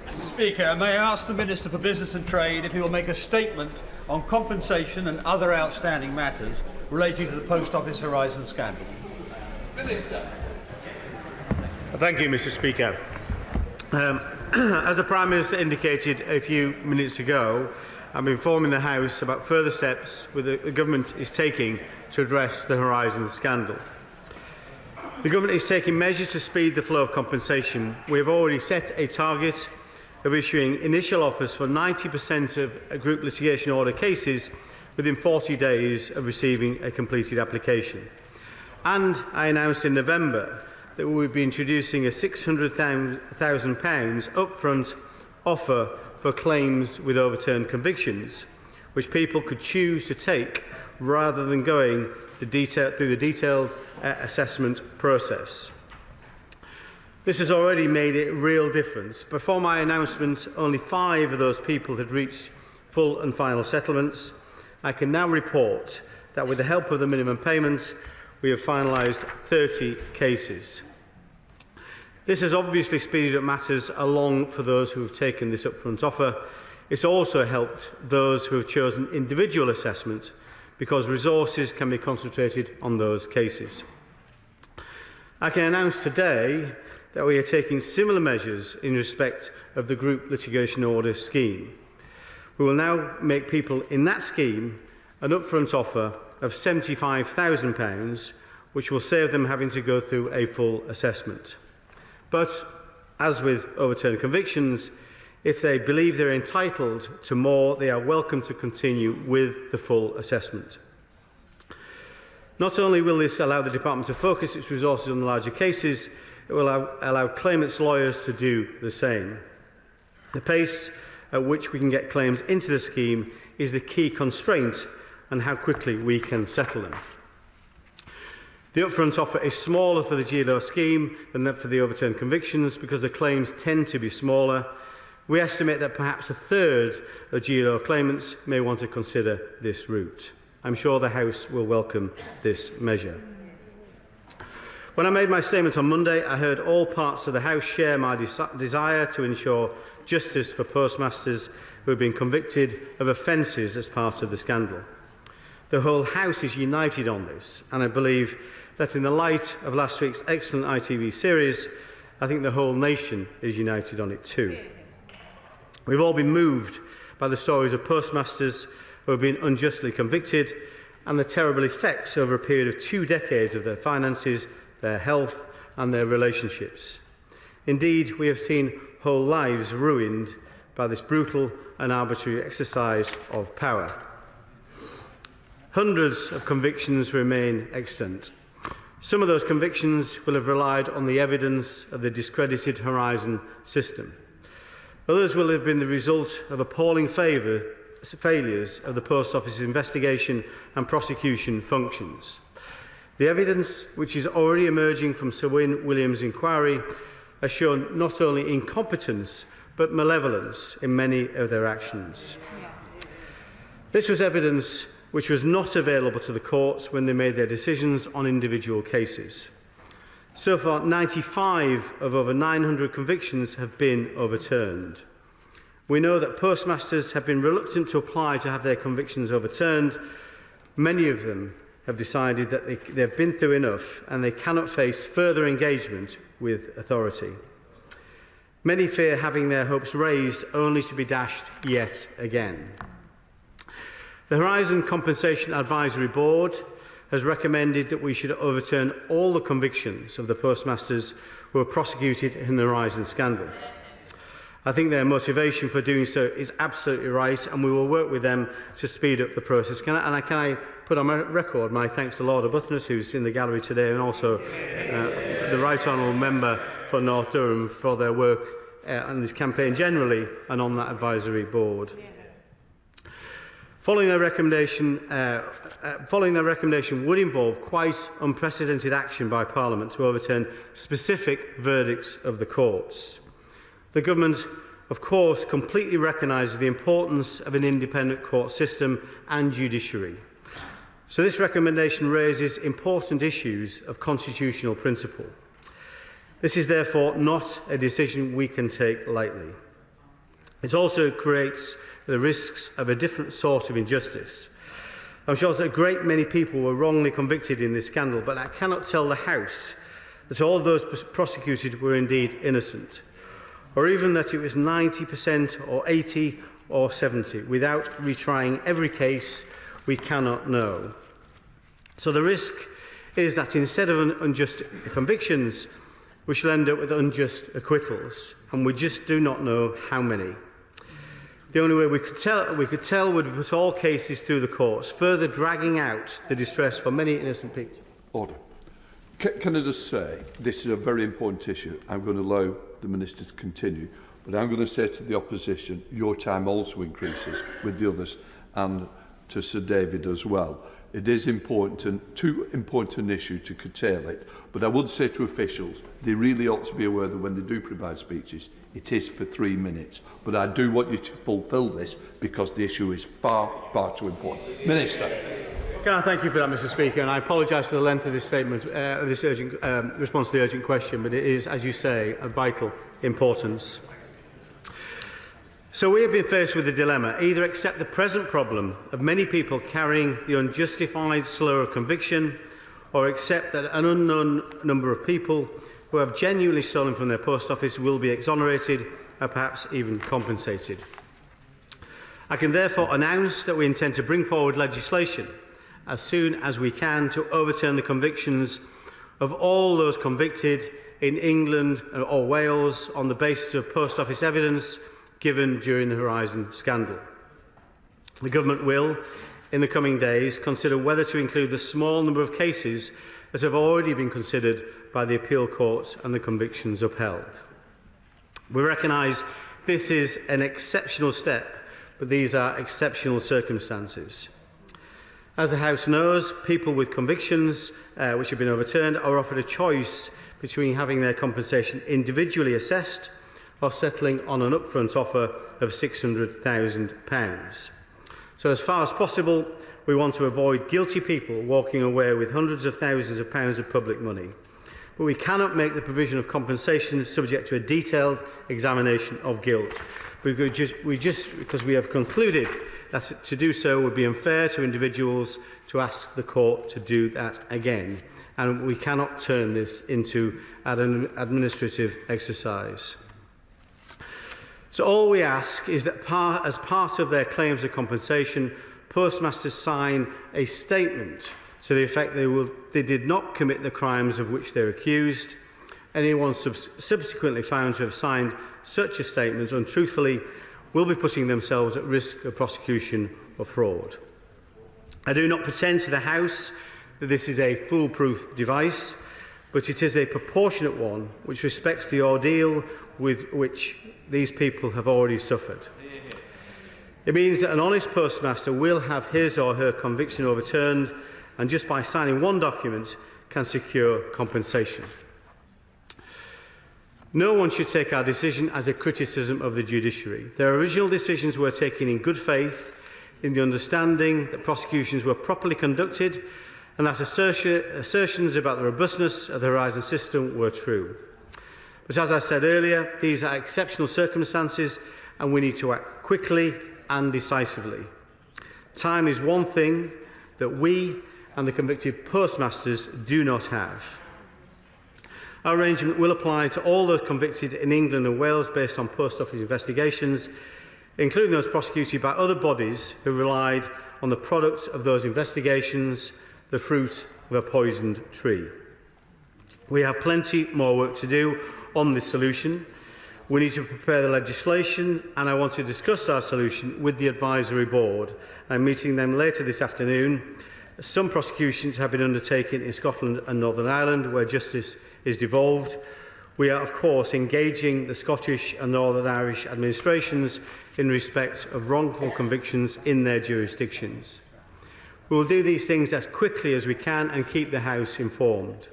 Mr. Speaker, may I ask the Minister for Business and Trade if he will make a statement on compensation and other outstanding matters relating to the Post Office Horizon scandal? Minister. Thank you, Mr. Speaker. As the Prime Minister indicated a few minutes ago, I'm informing the House about further steps the Government is taking to address the Horizon scandal. The Government is taking measures to speed the flow of compensation. We have already set a target of issuing initial offers for 90% of group litigation order cases within 40 days of receiving a completed application. And I announced in November that we would be introducing a £600,000 upfront offer for claims with overturned convictions, which people could choose to take rather than going through the detailed assessment process. This has already made a real difference. Before my announcement, only 5 of those people had reached full and final settlements. I can now report that with the help of the minimum payment, we have finalised 30 cases. This has obviously speeded up matters along for those who have taken this upfront offer. It's also helped those who have chosen individual assessment, because resources can be concentrated on those cases. I can announce today that we are taking similar measures in respect of the group litigation order scheme. We will now make people in that scheme an upfront offer of £75,000, which will save them having to go through a full assessment. But, as with overturned convictions, if they believe they're entitled to more, they are welcome to continue with the full assessment. Not only will this allow the Department to focus its resources on the larger cases, it will allow claimants' lawyers to do the same. The pace at which we can get claims into the scheme is the key constraint on how quickly we can settle them. The upfront offer is smaller for the GLO scheme than that for the overturned convictions because the claims tend to be smaller. We estimate that perhaps a third of GLO claimants may want to consider this route. I'm sure the House will welcome this measure. When I made my statement on Monday, I heard all parts of the House share my desire to ensure justice for postmasters who have been convicted of offences as part of the scandal. The whole House is united on this, and I believe that in the light of last week's excellent ITV series, I think the whole nation is united on it too. We've all been moved by the stories of postmasters who have been unjustly convicted and the terrible effects over a period of 2 decades of their finances, their health and their relationships. Indeed, we have seen whole lives ruined by this brutal and arbitrary exercise of power. Hundreds of convictions remain extant. Some of those convictions will have relied on the evidence of the discredited Horizon system. Others will have been the result of appalling failures of the Post Office's investigation and prosecution functions. The evidence, which is already emerging from Sir Wyn Williams' inquiry, has shown not only incompetence but malevolence in many of their actions. This was evidence which was not available to the courts when they made their decisions on individual cases. So far, 95 of over 900 convictions have been overturned. We know that postmasters have been reluctant to apply to have their convictions overturned. Many of them have decided that they've been through enough and they cannot face further engagement with authority. Many fear having their hopes raised only to be dashed yet again. The Horizon Compensation Advisory Board has recommended that we should overturn all the convictions of the postmasters who were prosecuted in the Horizon scandal. I think their motivation for doing so is absolutely right, and we will work with them to speed up the process. Can I put on record my thanks to Lord Arbuthnot, who's in the gallery today, and also the Right Honourable Member for North Durham for their work on this campaign generally and on that advisory board. Following their recommendation would involve quite unprecedented action by Parliament to overturn specific verdicts of the courts. The Government, of course, completely recognises the importance of an independent court system and judiciary. So this recommendation raises important issues of constitutional principle. This is therefore not a decision we can take lightly. It also creates the risks of a different sort of injustice. I'm sure that a great many people were wrongly convicted in this scandal, but I cannot tell the House that all of those prosecuted were indeed innocent, or even that it was 90% or 80 or 70. Without retrying every case, we cannot know. So the risk is that instead of unjust convictions, we shall end up with unjust acquittals, and we just do not know how many. The only way we could tell would be to put all cases through the courts, further dragging out the distress for many innocent people. Order. Can I just say, this is a very important issue. I'm going to allow the Minister to continue, but I'm going to say to the opposition, your time also increases with the others, and to Sir David as well. It is important, too important an issue to curtail it, but I would say to officials, they really ought to be aware that when they do provide speeches, it is for 3 minutes. But I do want you to fulfil this because the issue is far, far too important. Minister. Can I thank you for that, Mr. Speaker, and I apologise for the length of this statement, this urgent response to the urgent question, but it is, as you say, of vital importance. So we have been faced with a dilemma: either accept the present problem of many people carrying the unjustified slur of conviction, or accept that an unknown number of people who have genuinely stolen from their post office will be exonerated and perhaps even compensated. I can therefore announce that we intend to bring forward legislation as soon as we can to overturn the convictions of all those convicted in England or Wales on the basis of post office evidence given during the Horizon scandal. The Government will, in the coming days, consider whether to include the small number of cases that have already been considered by the appeal courts and the convictions upheld. We recognise this is an exceptional step, but these are exceptional circumstances. As the House knows, people with convictions which have been overturned are offered a choice between having their compensation individually assessed or settling on an upfront offer of £600,000. So as far as possible, we want to avoid guilty people walking away with hundreds of thousands of pounds of public money. But we cannot make the provision of compensation subject to a detailed examination of guilt. Because we have concluded that to do so would be unfair to individuals to ask the court to do that again. And we cannot turn this into an administrative exercise. So all we ask is that as part of their claims of compensation, postmasters sign a statement to the effect they did not commit the crimes of which they're accused. Anyone subsequently found to have signed such a statement untruthfully will be putting themselves at risk of prosecution or fraud. I do not pretend to the House that this is a foolproof device, but it is a proportionate one which respects the ordeal with which these people have already suffered. It means that an honest postmaster will have his or her conviction overturned, and just by signing one document can secure compensation. No one should take our decision as a criticism of the judiciary. Their original decisions were taken in good faith, in the understanding that prosecutions were properly conducted and that assertions about the robustness of the Horizon system were true. But as I said earlier, these are exceptional circumstances and we need to act quickly and decisively. Time is one thing that we and the convicted postmasters do not have. Our arrangement will apply to all those convicted in England and Wales based on Post Office investigations, including those prosecuted by other bodies who relied on the product of those investigations, the fruit of a poisoned tree. We have plenty more work to do on this solution. We need to prepare the legislation, and I want to discuss our solution with the advisory board. I'm meeting them later this afternoon. Some prosecutions have been undertaken in Scotland and Northern Ireland, where justice is devolved. We are, of course, engaging the Scottish and Northern Irish administrations in respect of wrongful convictions in their jurisdictions. We will do these things as quickly as we can and keep the House informed.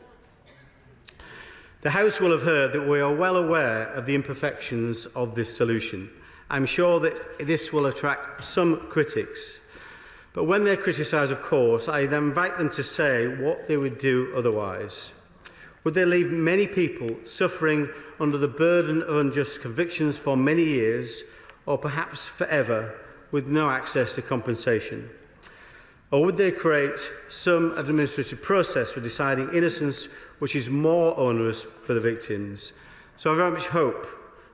The House will have heard that we are well aware of the imperfections of this solution. I'm sure that this will attract some critics. But when they're criticised, of course, I then invite them to say what they would do otherwise. Would they leave many people suffering under the burden of unjust convictions for many years, or perhaps forever, with no access to compensation? Or would they create some administrative process for deciding innocence which is more onerous for the victims? So I very much hope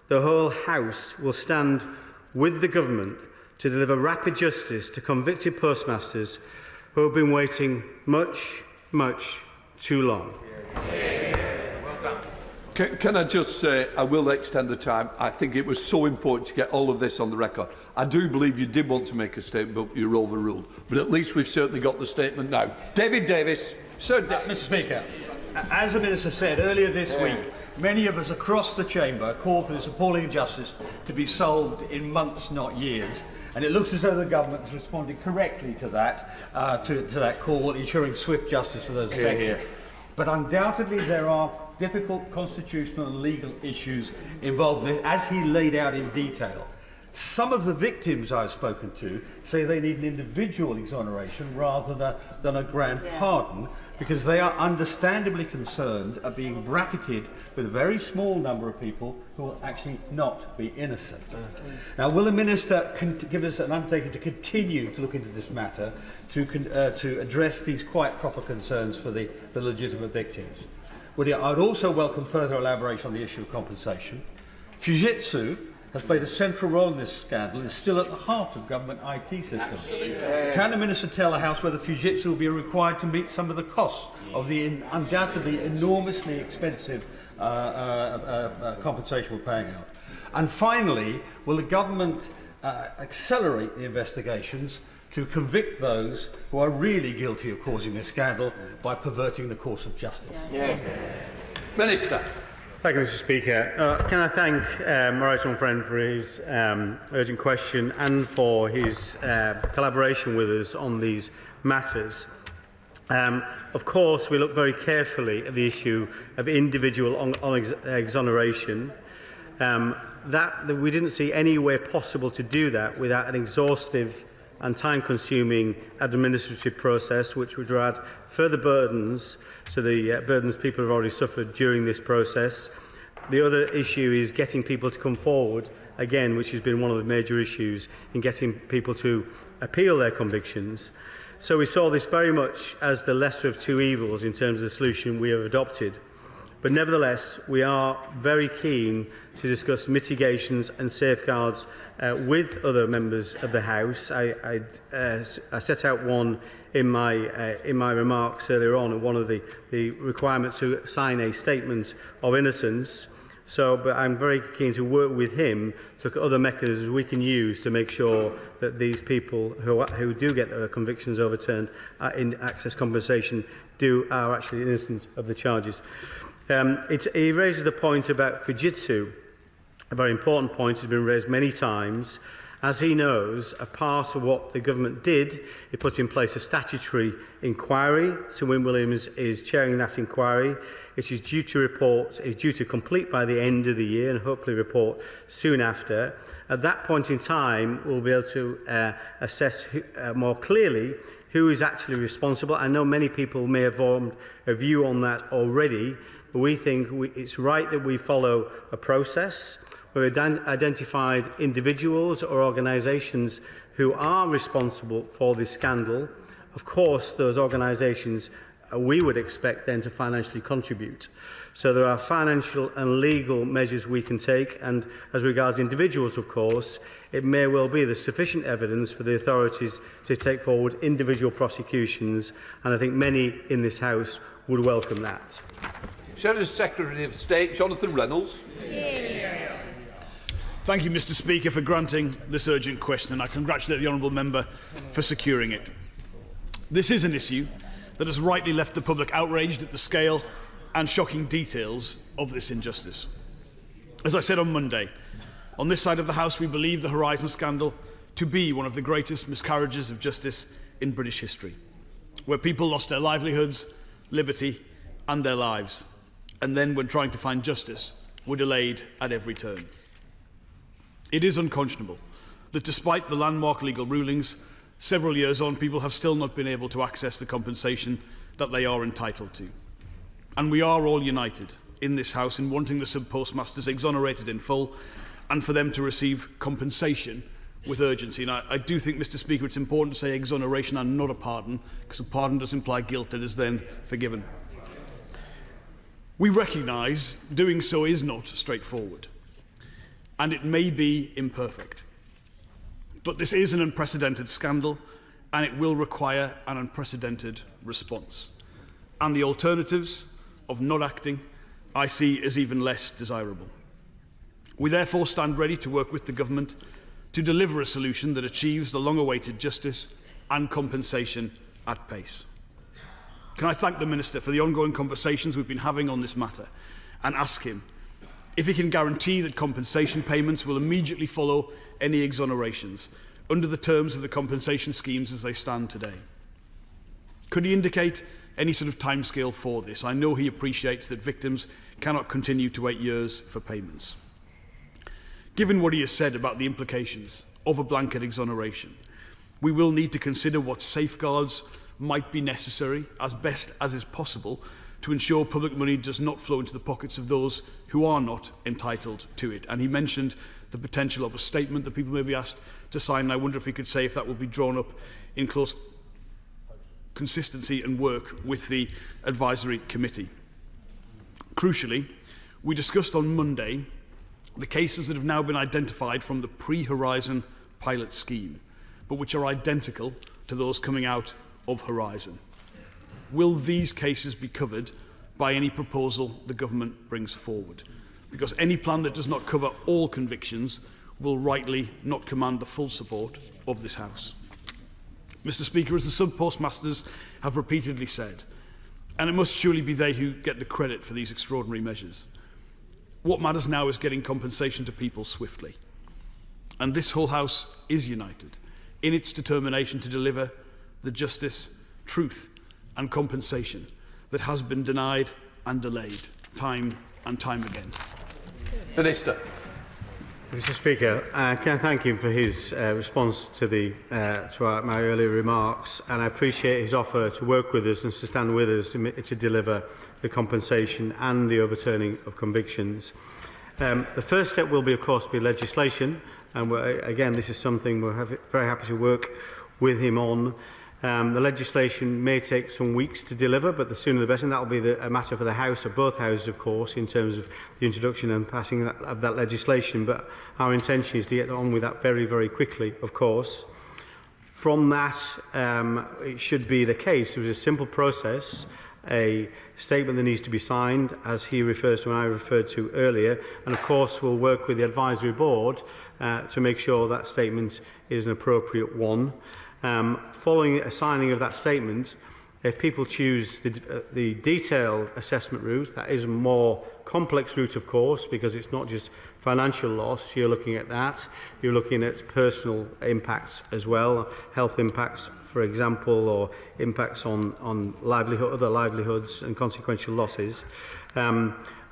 the whole House will stand with the government to deliver rapid justice to convicted postmasters who have been waiting much, much too long. Can I just say, I will extend the time. I think it was so important to get all of this on the record. I do believe you did want to make a statement, but you're overruled. But at least we've certainly got the statement now. David Davis. Sir Mr. Speaker, as the Minister said earlier this week, many of us across the Chamber called for this appalling injustice to be solved in months, not years. And it looks as though the government has responded correctly to that, to that call, ensuring swift justice for those affected. But undoubtedly there are difficult constitutional and legal issues involved in this, as he laid out in detail. Some of the victims I've spoken to say they need an individual exoneration rather than a grand pardon, because they are understandably concerned at being bracketed with a very small number of people who will actually not be innocent. Now, will the Minister give us an undertaking to continue to look into this matter to address these quite proper concerns for the legitimate victims? I would also welcome further elaboration on the issue of compensation. Fujitsu has played a central role in this scandal and is still at the heart of government IT systems. Can the Minister tell the House whether Fujitsu will be required to meet some of the costs of the undoubtedly enormously expensive compensation we're paying out? And finally, will the government accelerate the investigations to convict those who are really guilty of causing this scandal by perverting the course of justice? Minister. Thank you, Mr. Speaker. Can I thank my right honourable friend for his urgent question and for his collaboration with us on these matters. Of course, we look very carefully at the issue of individual exoneration. That we didn't see any way possible to do that without an exhaustive and time-consuming administrative process, which would add further burdens, so the burdens people have already suffered during this process. The other issue is getting people to come forward, again, which has been one of the major issues in getting people to appeal their convictions. So we saw this very much as the lesser of two evils in terms of the solution we have adopted. But nevertheless, we are very keen to discuss mitigations and safeguards with other members of the House. I set out one in my remarks earlier on, and one of the requirements to sign a statement of innocence. But I'm very keen to work with him to look at other mechanisms we can use to make sure that these people who do get their convictions overturned in access compensation are actually innocent of the charges. He raises the point about Fujitsu, a very important point. Has been raised many times. As he knows, a part of what the government did, it put in place a statutory inquiry. Sir Win Williams is chairing that inquiry. It is due to complete by the end of the year and hopefully report soon after. At that point in time, we'll be able to assess more clearly who is actually responsible. I know many people may have formed a view on that already, but we think it's right that we follow a process. We've identified individuals or organisations who are responsible for this scandal. Of course, those organisations we would expect then to financially contribute. So there are financial and legal measures we can take, and as regards individuals, of course, it may well be there's sufficient evidence for the authorities to take forward individual prosecutions, and I think many in this House would welcome that. Shadows Secretary of State Jonathan Reynolds. Thank you, Mr. Speaker, for granting this urgent question, and I congratulate the honourable member for securing it. This is an issue that has rightly left the public outraged at the scale and shocking details of this injustice. As I said on Monday, on this side of the House we believe the Horizon scandal to be one of the greatest miscarriages of justice in British history, where people lost their livelihoods, liberty and their lives, and then when trying to find justice were delayed at every turn. It is unconscionable that despite the landmark legal rulings, several years on, people have still not been able to access the compensation that they are entitled to. And we are all united in this House in wanting the sub-postmasters exonerated in full and for them to receive compensation with urgency. And I do think, Mr. Speaker, it's important to say exoneration and not a pardon, because a pardon does imply guilt that is then forgiven. We recognise doing so is not straightforward, and it may be imperfect. But this is an unprecedented scandal, and it will require an unprecedented response. And the alternatives of not acting I see as even less desirable. We therefore stand ready to work with the government to deliver a solution that achieves the long-awaited justice and compensation at pace. Can I thank the Minister for the ongoing conversations we've been having on this matter and ask him if he can guarantee that compensation payments will immediately follow any exonerations under the terms of the compensation schemes as they stand today. Could he indicate any sort of timescale for this? I know he appreciates that victims cannot continue to wait years for payments. Given what he has said about the implications of a blanket exoneration, we will need to consider what safeguards might be necessary as best as is possible to ensure public money does not flow into the pockets of those who are not entitled to it. And he mentioned the potential of a statement that people may be asked to sign, and I wonder if he could say if that will be drawn up in close consistency and work with the advisory committee. Crucially, we discussed on Monday the cases that have now been identified from the pre-Horizon pilot scheme, but which are identical to those coming out of Horizon. Will these cases be covered by any proposal the government brings forward? Because any plan that does not cover all convictions will rightly not command the full support of this House. Mr. Speaker, as the sub-postmasters have repeatedly said, and it must surely be they who get the credit for these extraordinary measures, what matters now is getting compensation to people swiftly. And this whole House is united in its determination to deliver the justice, truth and compensation that has been denied and delayed time and time again. Minister. Mr. Speaker, can I thank him for his response to my earlier remarks, and I appreciate his offer to work with us and to stand with us to deliver the compensation and the overturning of convictions. The first step will be, of course, legislation, and again, this is something we're very happy to work with him on. The legislation may take some weeks to deliver, but the sooner the better, and that will be a matter for the House, of both Houses, of course, in terms of the introduction and passing of that legislation. But our intention is to get on with that very, very quickly, of course. From that, it should be the case. There was a simple process, a statement that needs to be signed, as he refers to and I referred to earlier, and of course we'll work with the advisory board to make sure that statement is an appropriate one. Following a signing of that statement, if people choose the detailed assessment route, that is a more complex route, of course, because it's not just financial loss. You're looking at that. You're looking at personal impacts as well, health impacts, for example, or impacts on other livelihoods and consequential losses.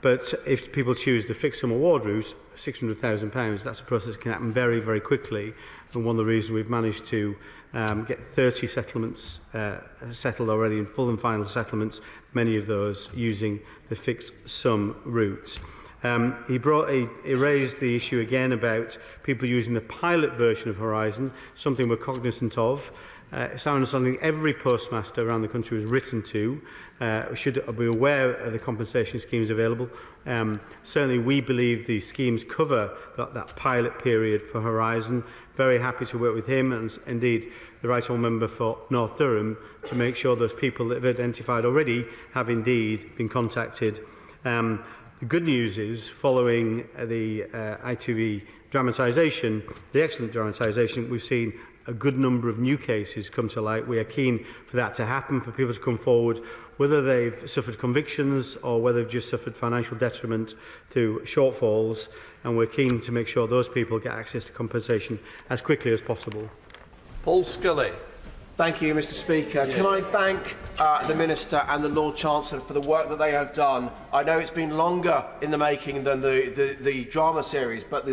But if people choose the fixed sum award route, £600,000, that's a process that can happen very, very quickly. And one of the reasons we've managed to get 30 settlements settled already in full and final settlements, many of those using the fixed sum route. He raised the issue again about people using the pilot version of Horizon, something we're cognizant of. It's our understanding every postmaster around the country was written to should be aware of the compensation schemes available. Certainly we believe the schemes cover that pilot period for Horizon. Very happy to work with him and indeed the Right Honourable Member for North Durham to make sure those people that have identified already have indeed been contacted. The good news is, following the ITV dramatisation, the excellent dramatisation, we've seen a good number of new cases come to light. We are keen for that to happen, for people to come forward, whether they've suffered convictions or whether they've just suffered financial detriment through shortfalls, and we're keen to make sure those people get access to compensation as quickly as possible. Paul Scully. Thank you, Mr. Speaker. Can I thank the Minister and the Lord Chancellor for the work that they have done? I know it's been longer in the making than the drama series, but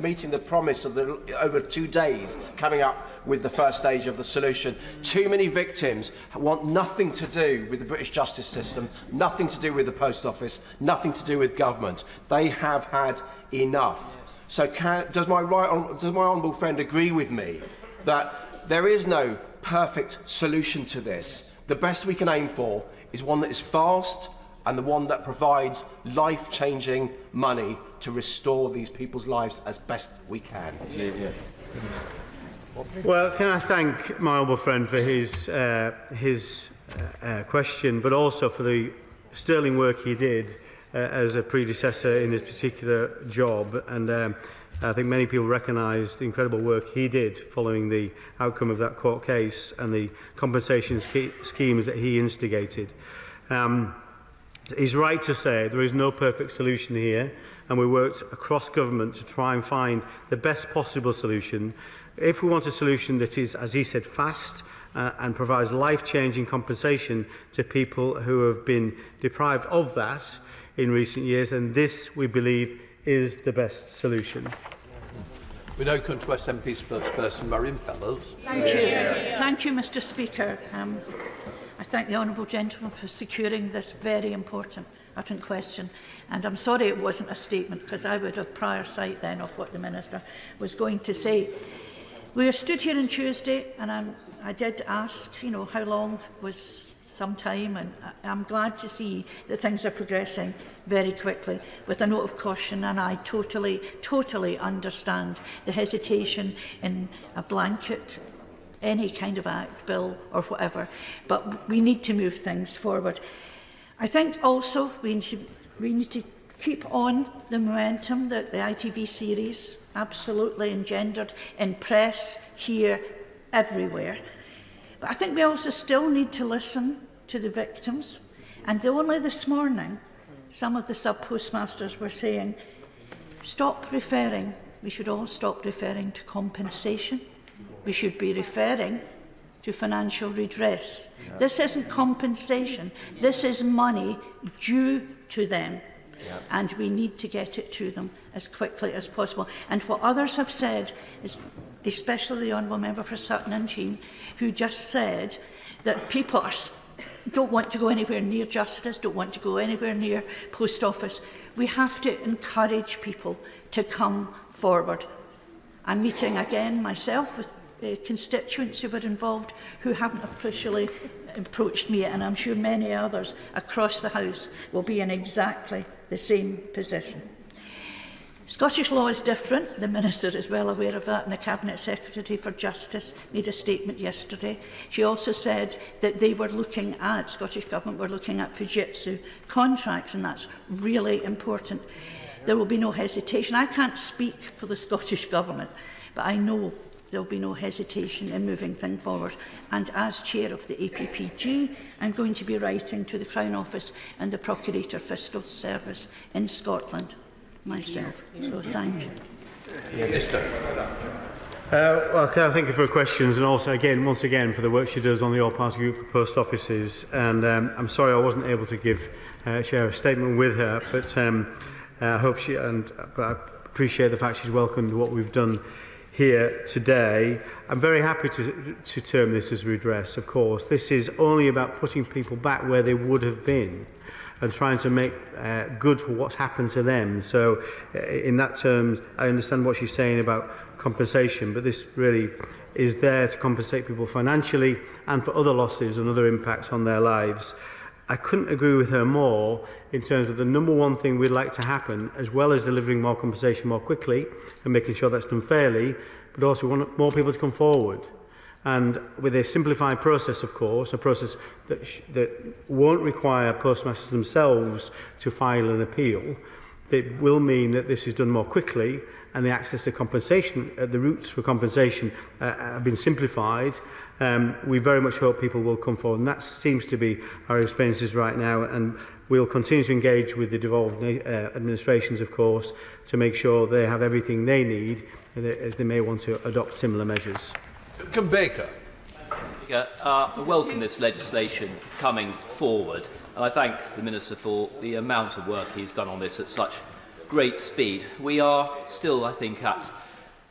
meeting the promise of over 2 days coming up with the first stage of the solution. Too many victims want nothing to do with the British justice system, nothing to do with the Post Office, nothing to do with government. They have had enough. So does my honourable friend agree with me that there is no perfect solution to this? The best we can aim for is one that is fast and the one that provides life-changing money to restore these people's lives as best we can. Well, can I thank my honourable friend for his question, but also for the sterling work he did as a predecessor in this particular job. And I think many people recognise the incredible work he did following the outcome of that court case and the compensation schemes that he instigated. He's right to say there is no perfect solution here, and we worked across government to try and find the best possible solution. If we want a solution that is, as he said, fast and provides life-changing compensation to people who have been deprived of that in recent years, and this, we believe, is the best solution. We now come to SNP spokesperson Marion Fellows. Thank you. Thank you, Mr. Speaker. I thank the honourable gentleman for securing this very important urgent question. And I'm sorry it wasn't a statement, because I would have prior sight then of what the Minister was going to say. We were stood here on Tuesday, and I did ask, how long was some time, and I'm glad to see that things are progressing very quickly, with a note of caution, and I totally understand the hesitation in a blanket, any kind of act, bill or whatever, but we need to move things forward. I think also we need to keep on the momentum that the ITV series absolutely engendered in press, here, everywhere. But I think we also still need to listen to the victims. And only this morning, some of the sub-postmasters were saying, we should all stop referring to compensation. We should be referring to financial redress. This isn't compensation. This is money due to them. And we need to get it to them as quickly as possible. And what others have said, is, especially the Honourable Member for Sutton and Sheen, who just said that people don't want to go anywhere near justice, don't want to go anywhere near post office. We have to encourage people to come forward. I'm meeting again myself with constituents who were involved who haven't officially approached me, and I'm sure many others across the House will be in exactly the same position. Scottish law is different. The Minister is well aware of that, and the Cabinet Secretary for Justice made a statement yesterday. She also said that they were looking at, Scottish Government were looking at Fujitsu contracts, and that's really important. There will be no hesitation. I can't speak for the Scottish Government, but I know there will be no hesitation in moving things forward. And as Chair of the APPG, I'm going to be writing to the Crown Office and the Procurator Fiscal Service in Scotland myself. So thank you. Well, can I thank you for the questions, and also once again for the work she does on the all-party group for post offices. And I'm sorry I wasn't able to share a statement with her, but I hope but I appreciate the fact she's welcomed what we've done here today. I'm very happy to term this as redress, of course. This is only about putting people back where they would have been and trying to make good for what's happened to them. So in that terms, I understand what she's saying about compensation, but this really is there to compensate people financially and for other losses and other impacts on their lives. I couldn't agree with her more in terms of the number one thing we'd like to happen, as well as delivering more compensation more quickly and making sure that's done fairly, but also we want more people to come forward. And with a simplified process, of course, a process that won't require postmasters themselves to file an appeal, it will mean that this is done more quickly and the access to compensation, the routes for compensation have been simplified. We very much hope people will come forward, and that seems to be our experiences right now, and we'll continue to engage with the devolved administrations, of course, to make sure they have everything they need as they may want to adopt similar measures. Baker. I welcome this legislation coming forward, and I thank the Minister for the amount of work he's done on this at such great speed. We are still, I think, at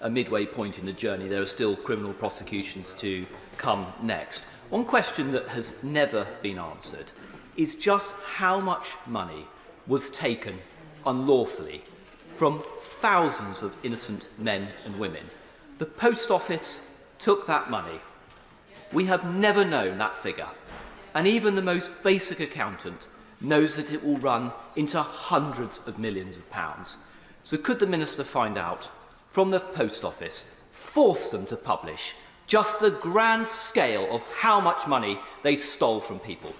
a midway point in the journey. There are still criminal prosecutions to come next. One question that has never been answered is just how much money was taken unlawfully from thousands of innocent men and women. The Post Office took that money. We have never known that figure, and even the most basic accountant knows that it will run into hundreds of millions of pounds. So could the Minister find out from the Post Office, force them to publish just the grand scale of how much money they stole from people?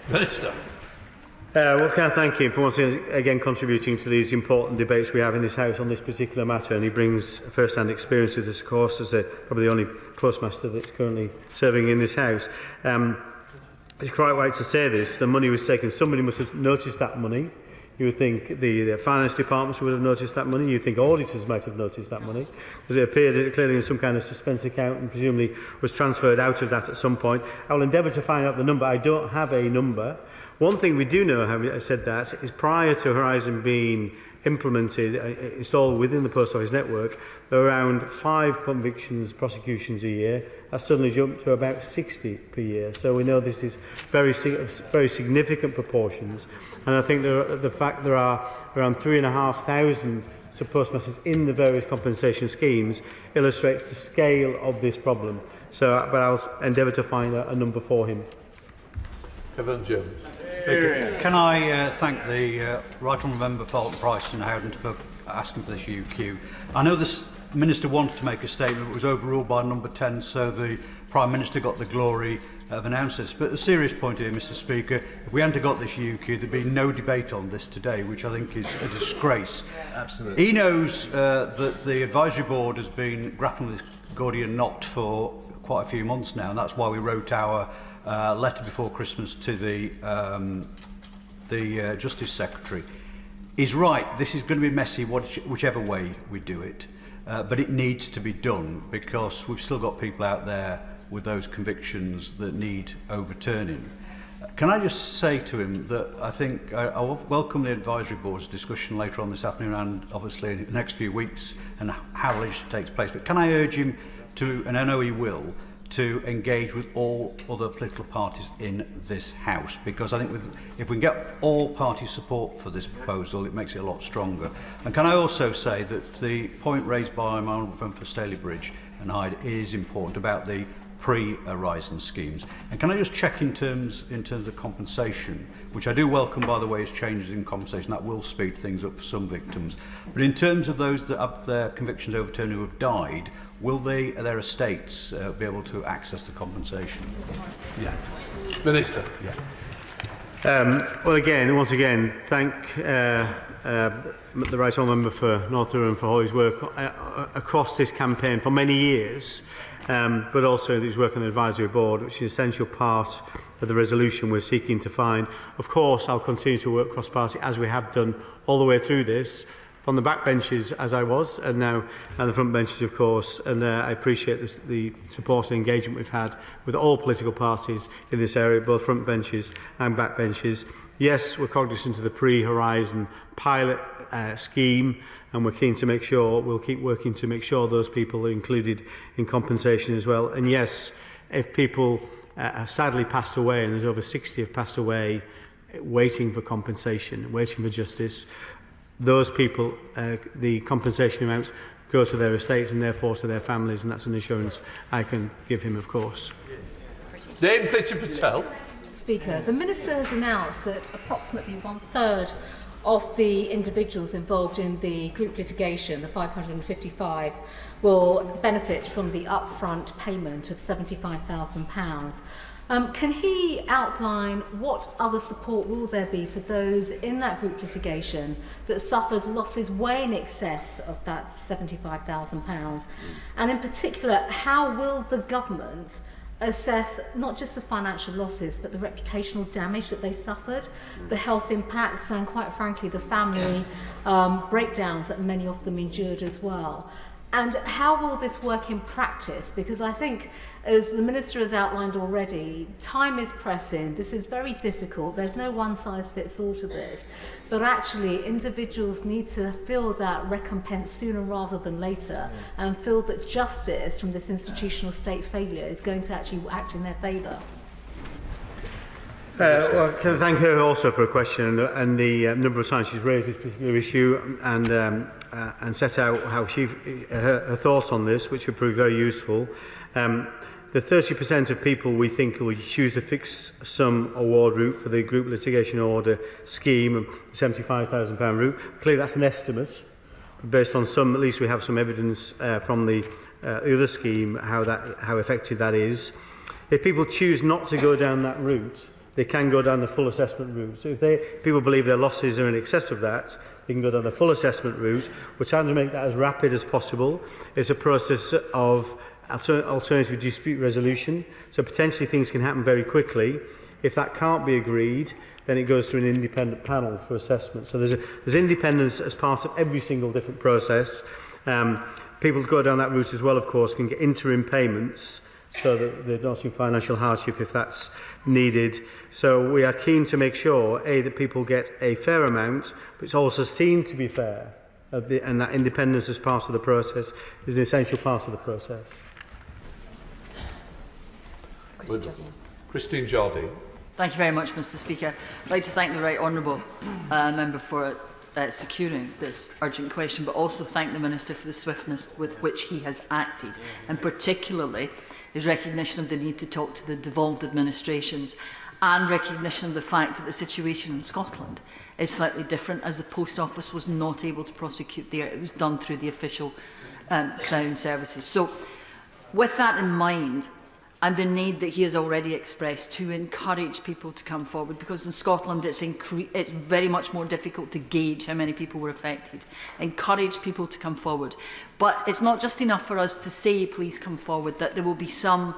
Minister. Well, can I thank him for once again contributing to these important debates we have in this House on this particular matter, and he brings first-hand experience with this, of course, as probably the only postmaster that's currently serving in this House. It's quite right to say this. The money was taken. Somebody must have noticed that money. You would think the finance departments would have noticed that money. You would think auditors might have noticed that money, because it appeared clearly in some kind of suspense account and presumably was transferred out of that at some point. I will endeavour to find out the number. I don't have a number. One thing we do know, having said that, is prior to Horizon being implemented, installed within the Post Office network, there were around 5 convictions, prosecutions a year. That suddenly jumped to about 60 per year. So we know this is very significant proportions. And I think the fact there are around 3,500 postmasters in the various compensation schemes illustrates the scale of this problem. So, but I'll endeavour to find a number for him. Evan Jones. Can I thank the Right Honourable Member for Price and Howden for asking for this UQ. I know the Minister wanted to make a statement but was overruled by number 10, so the Prime Minister got the glory of announcing this. But the serious point here, Mr Speaker, if we hadn't got this UQ, there'd be no debate on this today, which I think is a disgrace. Absolutely. He knows that the Advisory Board has been grappling with Gordian knot for quite a few months now, and that's why we wrote our letter before Christmas to the Justice Secretary. He's right, this is going to be messy whichever way we do it, but it needs to be done because we've still got people out there with those convictions that need overturning. Can I just say to him that I think I welcome the advisory board's discussion later on this afternoon and obviously in the next few weeks and how legislation takes place. But can I urge him to, and I know he will, to engage with all other political parties in this House, because I think if we can get all party support for this proposal, it makes it a lot stronger. And can I also say that the point raised by my honourable friend for Staley Bridge and Hyde is important about the pre-Horizon schemes. And can I just check in terms of compensation, which I do welcome, by the way, is changes in compensation. That will speed things up for some victims. But in terms of those that have their convictions overturned who have died, will their estates be able to access the compensation? Yeah. Minister. Yeah. Well, once again, thank the Right Honourable Member for North Durham for all his work across this campaign for many years, but also his work on the advisory board, which is an essential part of the resolution we're seeking to find. Of course, I'll continue to work cross-party as we have done all the way through this, from the backbenches as I was, and now and the front benches, of course. And I appreciate the support and engagement we've had with all political parties in this area, both front benches and back benches. Yes, we're cognizant of the pre-Horizon pilot scheme, and we're keen to make sure, we'll keep working to make sure those people are included in compensation as well. And yes, if people have sadly passed away, and there's over 60 have passed away waiting for compensation, waiting for justice, those people, the compensation amounts go to their estates and therefore to their families, and that's an assurance I can give him, of course. Dame Priti Patel. Speaker, the Minister has announced that approximately 1/3 of the individuals involved in the group litigation, the 555, will benefit from the upfront payment of £75,000. Can he outline what other support will there be for those in that group litigation that suffered losses way in excess of that £75,000? And in particular, how will the government assess not just the financial losses but the reputational damage that they suffered, the health impacts and, quite frankly, the family breakdowns that many of them endured as well? And how will this work in practice? Because I think, as the Minister has outlined already, time is pressing. This is very difficult. There's no one-size-fits-all to this. But actually, individuals need to feel that recompense sooner rather than later, and feel that justice from this institutional state failure is going to actually act in their favour. Well, can I thank her also for a question and the number of times she's raised this particular issue and set out how her thoughts on this, which would prove very useful. The 30% of people we think will choose the fixed sum award route for the group litigation order scheme, the £75,000 route. Clearly, that's an estimate based on some. At least we have some evidence from the other scheme how effective that is. If people choose not to go down that route, they can go down the full assessment route. So if people believe their losses are in excess of that, they can go down the full assessment route. We're trying to make that as rapid as possible. It's a process of alternative dispute resolution, so potentially things can happen very quickly. If that can't be agreed, then it goes through an independent panel for assessment. So there's independence as part of every single different process. People who go down that route as well, of course, can get interim payments so that they're not in financial hardship if that's needed. So we are keen to make sure, A, that people get a fair amount, but it's also seen to be fair, and that independence as part of the process is an essential part of the process. Christine Jardine. Thank you very much, Mr. Speaker. I'd like to thank the Right Honourable Member for securing this urgent question, but also thank the Minister for the swiftness with which he has acted, and particularly his recognition of the need to talk to the devolved administrations and recognition of the fact that the situation in Scotland is slightly different, as the Post Office was not able to prosecute there. It was done through the official Crown services. So with that in mind, and the need that he has already expressed to encourage people to come forward, because in Scotland it's very much more difficult to gauge how many people were affected. Encourage people to come forward. But it's not just enough for us to say, please come forward, that there will be some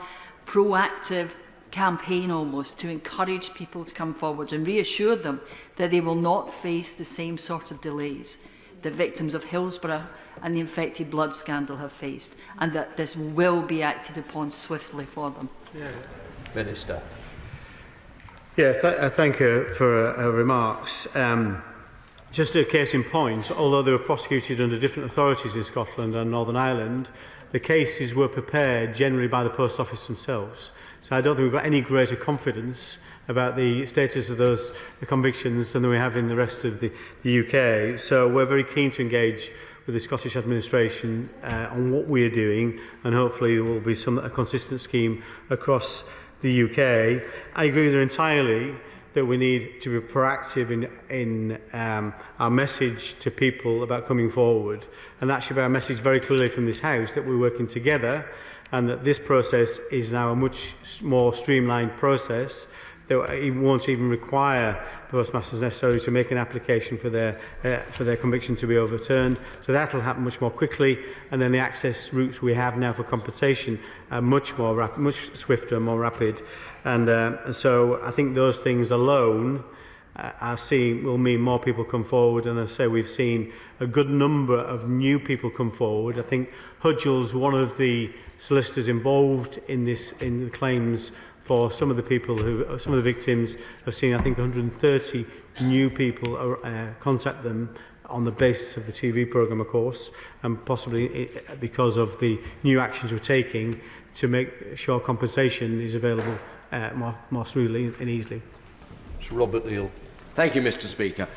proactive campaign almost to encourage people to come forward and reassure them that they will not face the same sort of delays that victims of Hillsborough and the infected blood scandal have faced, and that this will be acted upon swiftly for them. Minister. Yeah, thank her for her remarks. Just a case in point, although they were prosecuted under different authorities in Scotland and Northern Ireland, the cases were prepared generally by the Post Office themselves. So I don't think we've got any greater confidence about the status of those convictions than we have in the rest of the UK. So we're very keen to engage with the Scottish administration on what we are doing, and hopefully there will be a consistent scheme across the UK. I agree with her entirely that we need to be proactive in our message to people about coming forward, and that should be our message very clearly from this House, that we're working together and that this process is now a much more streamlined process that won't even require postmasters necessarily to make an application for their conviction to be overturned. So that will happen much more quickly, and then the access routes we have now for compensation are much swifter, more rapid, and so I think those things alone will mean more people come forward. And as I say, we've seen a good number of new people come forward. I think Hudgell's one of the solicitors involved in the claims for some of the people some of the victims have seen, I think, 130 new people contact them on the basis of the TV programme, of course, and possibly because of the new actions we're taking to make sure compensation is available more smoothly and easily. Sir Robert Neal. Thank you, Mr. Speaker.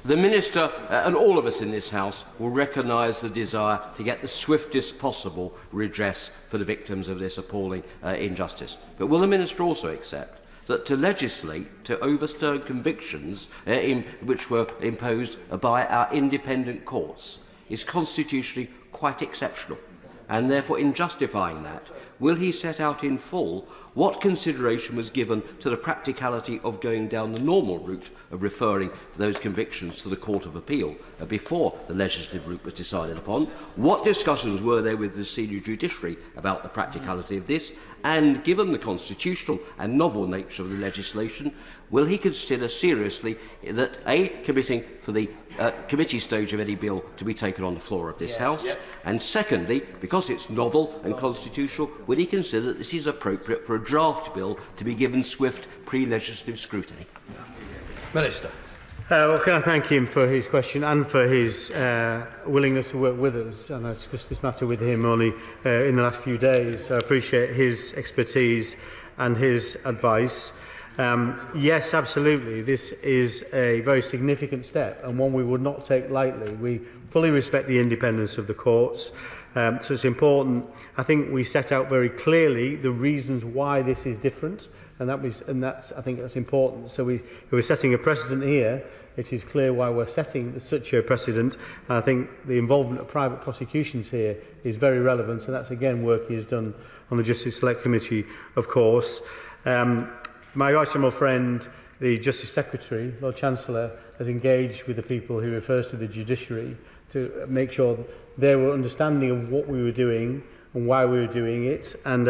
The Minister and all of us in this House will recognise the desire to get the swiftest possible redress for the victims of this appalling injustice. But will the Minister also accept that to legislate to overturn convictions which were imposed by our independent courts is constitutionally quite exceptional? And therefore, in justifying that, will he set out in full what consideration was given to the practicality of going down the normal route of referring those convictions to the Court of Appeal before the legislative route was decided upon? What discussions were there with the senior judiciary about the practicality of this? And given the constitutional and novel nature of the legislation, will he consider seriously that committing for the committee stage of any bill to be taken on the floor of this House? Yep. And secondly, because it's novel and constitutional, will he consider that this is appropriate for a draft bill to be given swift pre-legislative scrutiny? Minister. Well, can I thank him for his question and for his willingness to work with us, and I discussed this matter with him only in the last few days. I appreciate his expertise and his advice. Yes, absolutely, this is a very significant step and one we would not take lightly. We fully respect the independence of the courts, so it's important. I think we set out very clearly the reasons why this is different, and I think that's important. So we're setting a precedent here. It is clear why we're setting such a precedent. And I think the involvement of private prosecutions here is very relevant, and that's again work he has done on the Justice Select Committee, of course. My right honourable friend, the Justice Secretary, Lord Chancellor, has engaged with the people he refers to the judiciary to make sure they were understanding of what we were doing and why we were doing it, and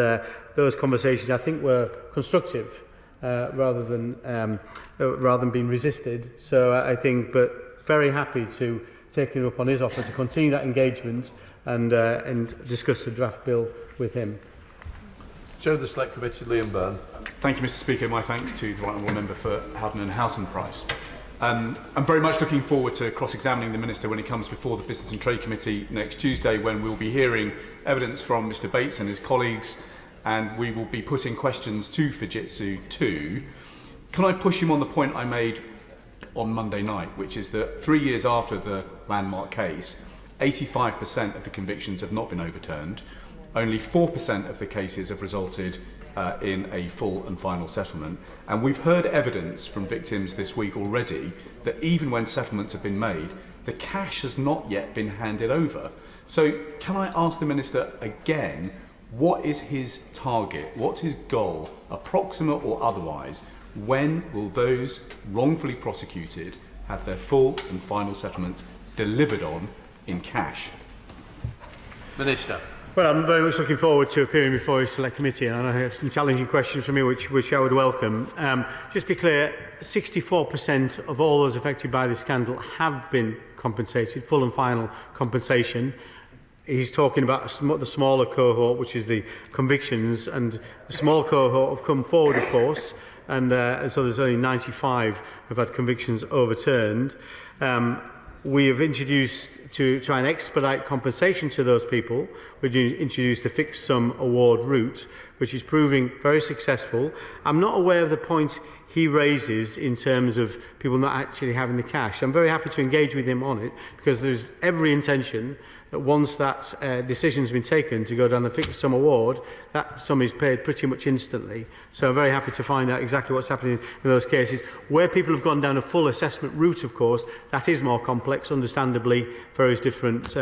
those conversations, I think, were constructive rather than being resisted. So I think, but very happy to take him up on his offer to continue that engagement and discuss the draft bill with him. Chair of the Select Committee, Liam Byrne. Thank you, Mr. Speaker. My thanks to the right honourable member for Howden and Houghton Price. I'm very much looking forward to cross-examining the Minister when he comes before the Business and Trade Committee next Tuesday, when we'll be hearing evidence from Mr. Bates and his colleagues, and we will be putting questions to Fujitsu too. Can I push him on the point I made on Monday night, which is that 3 years after the landmark case, 85% of the convictions have not been overturned. Only 4% of the cases have resulted in a full and final settlement. And we've heard evidence from victims this week already that even when settlements have been made, the cash has not yet been handed over. So can I ask the Minister again, what is his target? What's his goal, approximate or otherwise? When will those wrongfully prosecuted have their full and final settlements delivered on in cash? Minister. Well, I'm very much looking forward to appearing before his Select Committee, and I have some challenging questions for me which I would welcome. Just to be clear, 64% of all those affected by this scandal have been compensated, full and final compensation. He's talking about the smaller cohort, which is the convictions, and the small cohort have come forward, of course, and so there's only 95 who've had convictions overturned. We have introduced, to try and expedite compensation to those people, we've introduced a fixed sum award route, which is proving very successful. I'm not aware of the point he raises in terms of people not actually having the cash. I'm very happy to engage with him on it, because there's every intention that once that decision has been taken to go down the fixed sum award, that sum is paid pretty much instantly. So I'm very happy to find out exactly what's happening in those cases. Where people have gone down a full assessment route, of course, that is more complex, understandably. Various different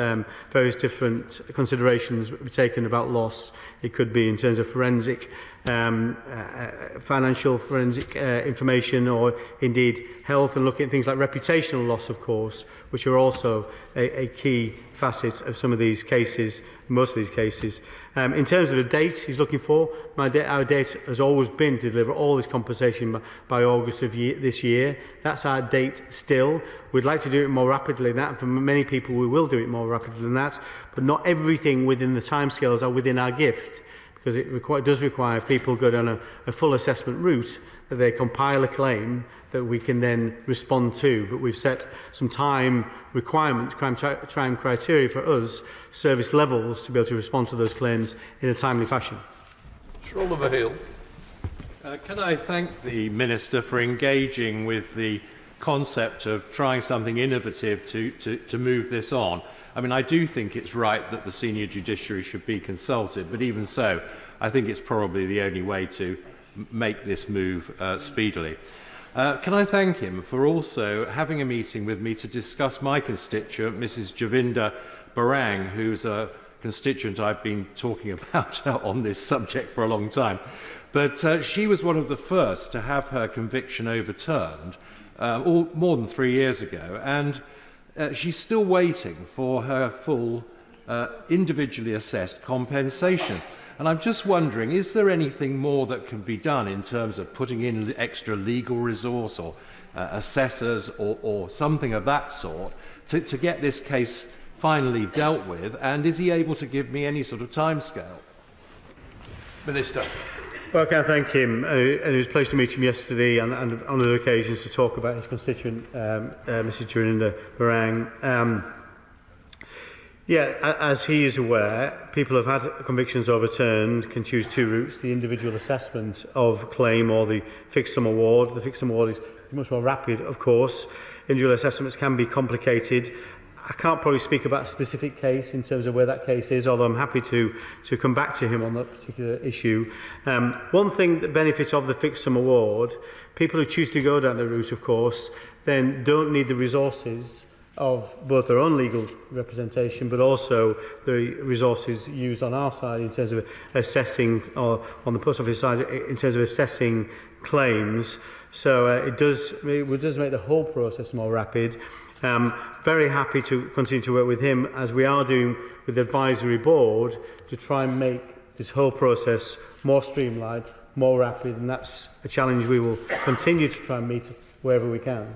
considerations will be taken about loss. It could be in terms of forensic, financial forensic information, or indeed health, and looking at things like reputational loss, of course, which are also a key facet of some of these cases, most of these cases. In terms of the date he's looking for, our date has always been to deliver all this compensation by August of this year. That's our date still. We'd like to do it more rapidly than that, and for many people we will do it more rapidly than that, but not everything within the timescales are within our gift, because it does require, if people go down a full assessment route, that they compile a claim that we can then respond to. But we've set some time requirements, time criteria for us, service levels, to be able to respond to those claims in a timely fashion. Sir Oliver Hill. Can I thank the Minister for engaging with the concept of trying something innovative to move this on? I mean, I do think it's right that the senior judiciary should be consulted, but even so, I think it's probably the only way to make this move speedily. Can I thank him for also having a meeting with me to discuss my constituent, Mrs. Javinda Barang, who's a constituent I've been talking about on this subject for a long time. But she was one of the first to have her conviction overturned more than 3 years ago, and she's still waiting for her full individually assessed compensation. And I'm just wondering, is there anything more that can be done in terms of putting in extra legal resource, or assessors, or something of that sort to get this case finally dealt with? And is he able to give me any sort of timescale? Minister. Well, I can thank him, and it was a pleasure to meet him yesterday and on other occasions to talk about his constituent, Mrs. Javinda Barang. As he is aware, people who have had convictions overturned can choose two routes: the individual assessment of claim, or the fixed sum award. The fixed sum award is much more rapid, of course. Individual assessments can be complicated. I can't probably speak about a specific case in terms of where that case is, although I'm happy to come back to him on that particular issue. One thing, the benefit of the fixed sum award, people who choose to go down the route, of course, then don't need the resources of both their own legal representation, but also the resources used on our side in terms of assessing, or on the post office side in terms of assessing claims. So it does make the whole process more rapid. Very happy to continue to work with him, as we are doing with the advisory board, to try and make this whole process more streamlined, more rapid, and that's a challenge we will continue to try and meet wherever we can.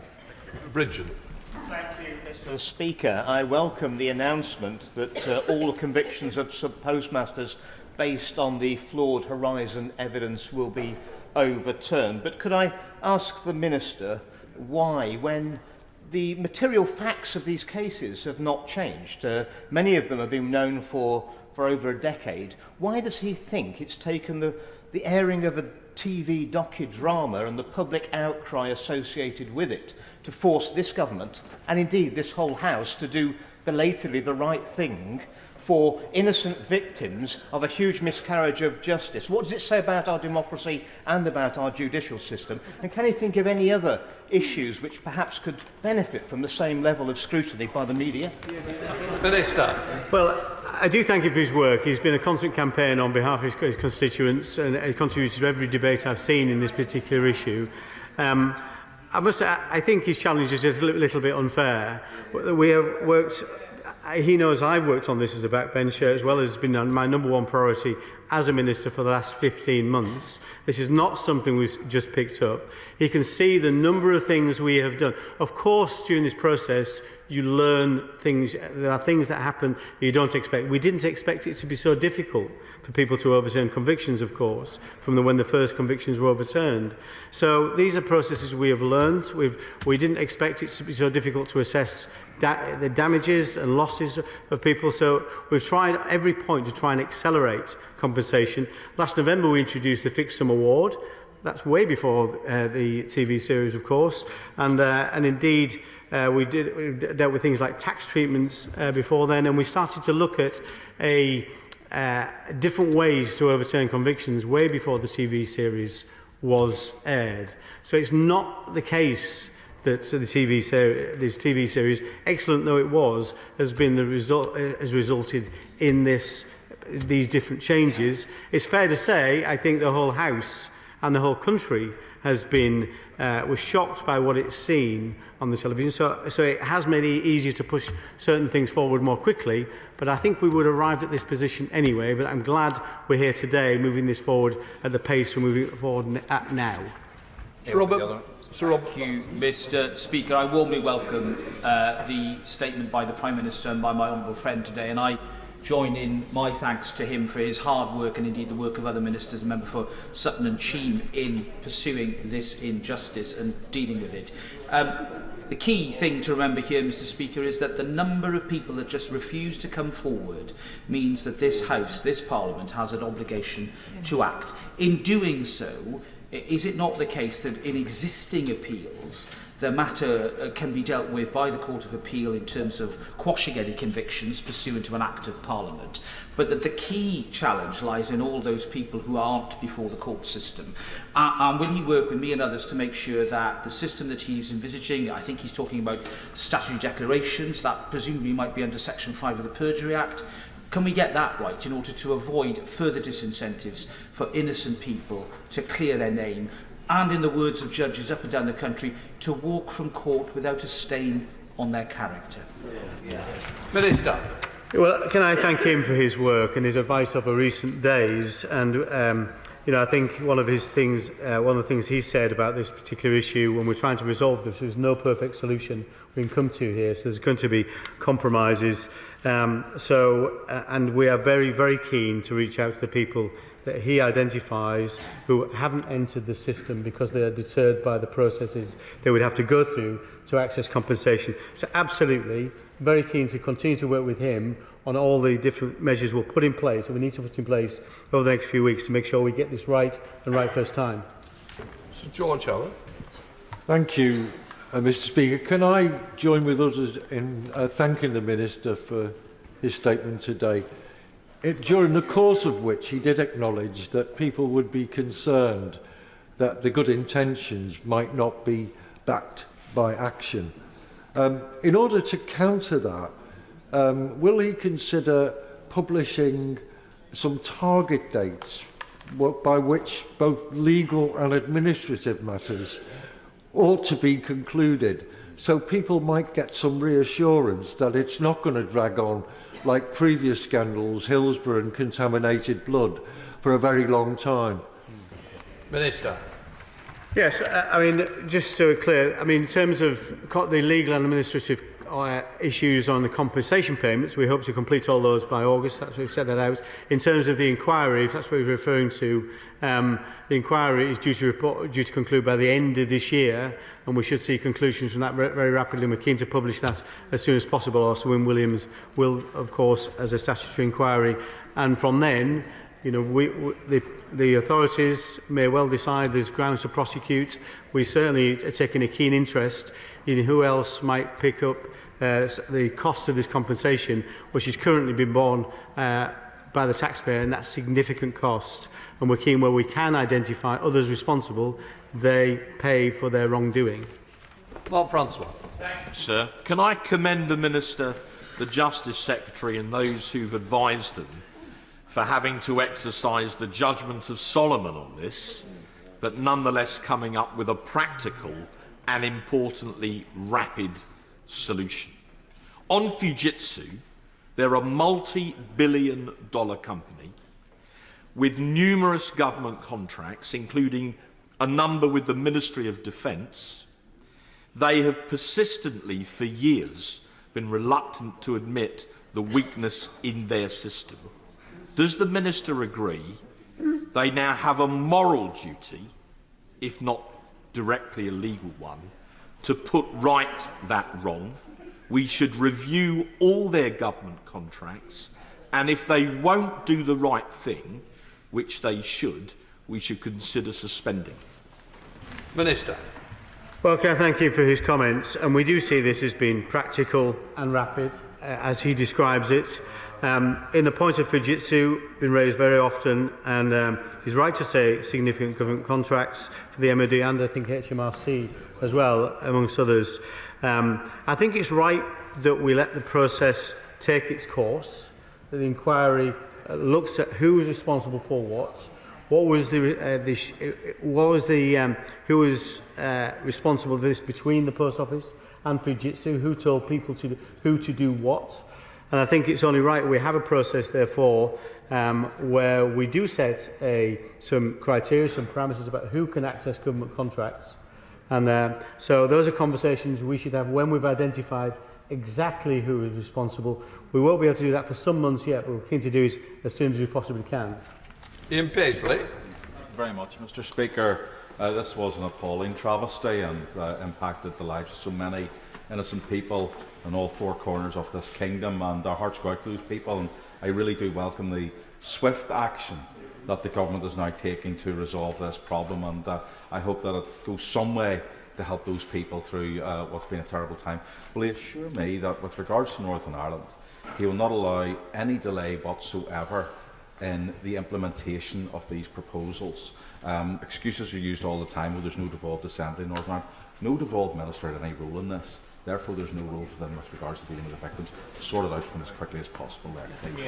Bridget. Thank you, Mr. Speaker. I welcome the announcement that all convictions of sub-postmasters based on the flawed Horizon evidence will be overturned. But could I ask the Minister why, when the material facts of these cases have not changed, many of them have been known for over a decade, why does he think it's taken the airing of a TV docudrama and the public outcry associated with it to force this government, and indeed this whole House, to do belatedly the right thing for innocent victims of a huge miscarriage of justice? What does it say about our democracy and about our judicial system? And can you think of any other issues which perhaps could benefit from the same level of scrutiny by the media? Minister. Well, I do thank him for his work. He's been a constant campaign on behalf of his constituents, and he contributes to every debate I've seen in this particular issue. I must say, I think his challenge is a little bit unfair. We have worked... He knows I've worked on this as a backbencher, as well as been my number one priority as a minister for the last 15 months. This is not something we've just picked up. He can see the number of things we have done. Of course, during this process, you learn things. There are things that happen that you don't expect. We didn't expect it to be so difficult for people to overturn convictions, of course, from when the first convictions were overturned. So these are processes we have learned. We didn't expect it to be so difficult to assess the damages and losses of people. So we've tried at every point to try and accelerate compensation. Last November, we introduced the Fixed Sum Award. That's way before the TV series, of course, and indeed we dealt with things like tax treatments before then, and we started to look at different ways to overturn convictions way before the TV series was aired. So it's not the case that this TV series, excellent though it was, has resulted in these different changes. It's fair to say, I think the whole House and the whole country was shocked by what it's seen on the television. So it has made it easier to push certain things forward more quickly. But I think we would have arrived at this position anyway. But I'm glad we're here today, moving this forward at the pace we're moving it forward at now. Sir Robert. Thank you, Mr. Speaker. I warmly welcome the statement by the Prime Minister and by my honourable friend today, and I join in my thanks to him for his hard work and indeed the work of other ministers, the member for Sutton and Cheam, in pursuing this injustice and dealing with it. The key thing to remember here, Mr. Speaker, is that the number of people that just refuse to come forward means that this House, this Parliament, has an obligation to act. In doing so, is it not the case that in existing appeals, the matter can be dealt with by the Court of Appeal in terms of quashing any convictions pursuant to an Act of Parliament, but that the key challenge lies in all those people who aren't before the court system? And will he work with me and others to make sure that the system that he's envisaging, I think he's talking about statutory declarations, that presumably might be under Section 5 of the Perjury Act, can we get that right in order to avoid further disincentives for innocent people to clear their name, and, in the words of judges up and down the country, to walk from court without a stain on their character? Minister. Well, can I thank him for his work and his advice over recent days? And I think one of the things he said about this particular issue when we're trying to resolve this, there's no perfect solution we can come to here. So there's going to be compromises. And we are very, very keen to reach out to the people that he identifies who haven't entered the system because they are deterred by the processes they would have to go through to access compensation. So absolutely, very keen to continue to work with him on all the different measures we'll put in place, and we need to put in place over the next few weeks to make sure we get this right and right first time. Sir George Howard. Thank you, Mr. Speaker. Can I join with others in thanking the Minister for his statement today, during the course of which he did acknowledge that people would be concerned that the good intentions might not be backed by action. In order to counter that, will he consider publishing some target dates by which both legal and administrative matters ought to be concluded, so people might get some reassurance that it's not going to drag on like previous scandals, Hillsborough and contaminated blood, for a very long time? Minister. Yes, just so we're clear, in terms of the legal and administrative issues on the compensation payments, we hope to complete all those by August. That's what we've set that out. In terms of the inquiry, if that's what you're referring to, the inquiry is due to conclude by the end of this year, and we should see conclusions from that very rapidly, and we're keen to publish that as soon as possible. Also, Wyn Williams will, of course, as a statutory inquiry, and from then, the authorities may well decide there's grounds to prosecute. We certainly are taking a keen interest in who else might pick up the cost of this compensation, which is currently being borne by the taxpayer, and that's significant cost. And we're keen, where we can identify others responsible, they pay for their wrongdoing. Mark Francois. Thank you, sir. Can I commend the Minister, the Justice Secretary and those who've advised them for having to exercise the judgment of Solomon on this, but nonetheless coming up with a practical and, importantly, rapid solution. On Fujitsu, they're a multi-billion-dollar company with numerous government contracts, including a number with the Ministry of Defence. They have persistently, for years, been reluctant to admit the weakness in their system. Does the Minister agree they now have a moral duty, if not directly a legal one, to put right that wrong? We should review all their government contracts, and if they won't do the right thing, which they should, we should consider suspending. Minister. Well, can I thank him for his comments, and we do see this as being practical and rapid, as he describes it. In the point of Fujitsu, been raised very often, and he's right to say significant government contracts for the MOD and I think HMRC as well, amongst others. I think it's right that we let the process take its course, that the inquiry looks at who was responsible for what. Who was responsible for this between the Post Office and Fujitsu? Who told people who to do what? And I think it's only right we have a process, therefore, where we do set some criteria, some parameters about who can access government contracts. And so those are conversations we should have when we've identified exactly who is responsible. We won't be able to do that for some months yet, but we're keen to do it as soon as we possibly can. Ian Paisley. Thank you very much, Mr. Speaker. This was an appalling travesty and impacted the lives of so many innocent people in all four corners of this kingdom, and our hearts go out to those people, and I really do welcome the swift action that the government is now taking to resolve this problem, and I hope that it goes some way to help those people through what's been a terrible time. Will he assure me that with regards to Northern Ireland, he will not allow any delay whatsoever in the implementation of these proposals? Excuses are used all the time, well, there's no devolved assembly in Northern Ireland. No devolved minister had any role in this. Therefore, there's no role for them with regards to dealing with the victims. Sort it out for them as quickly as possible there, please.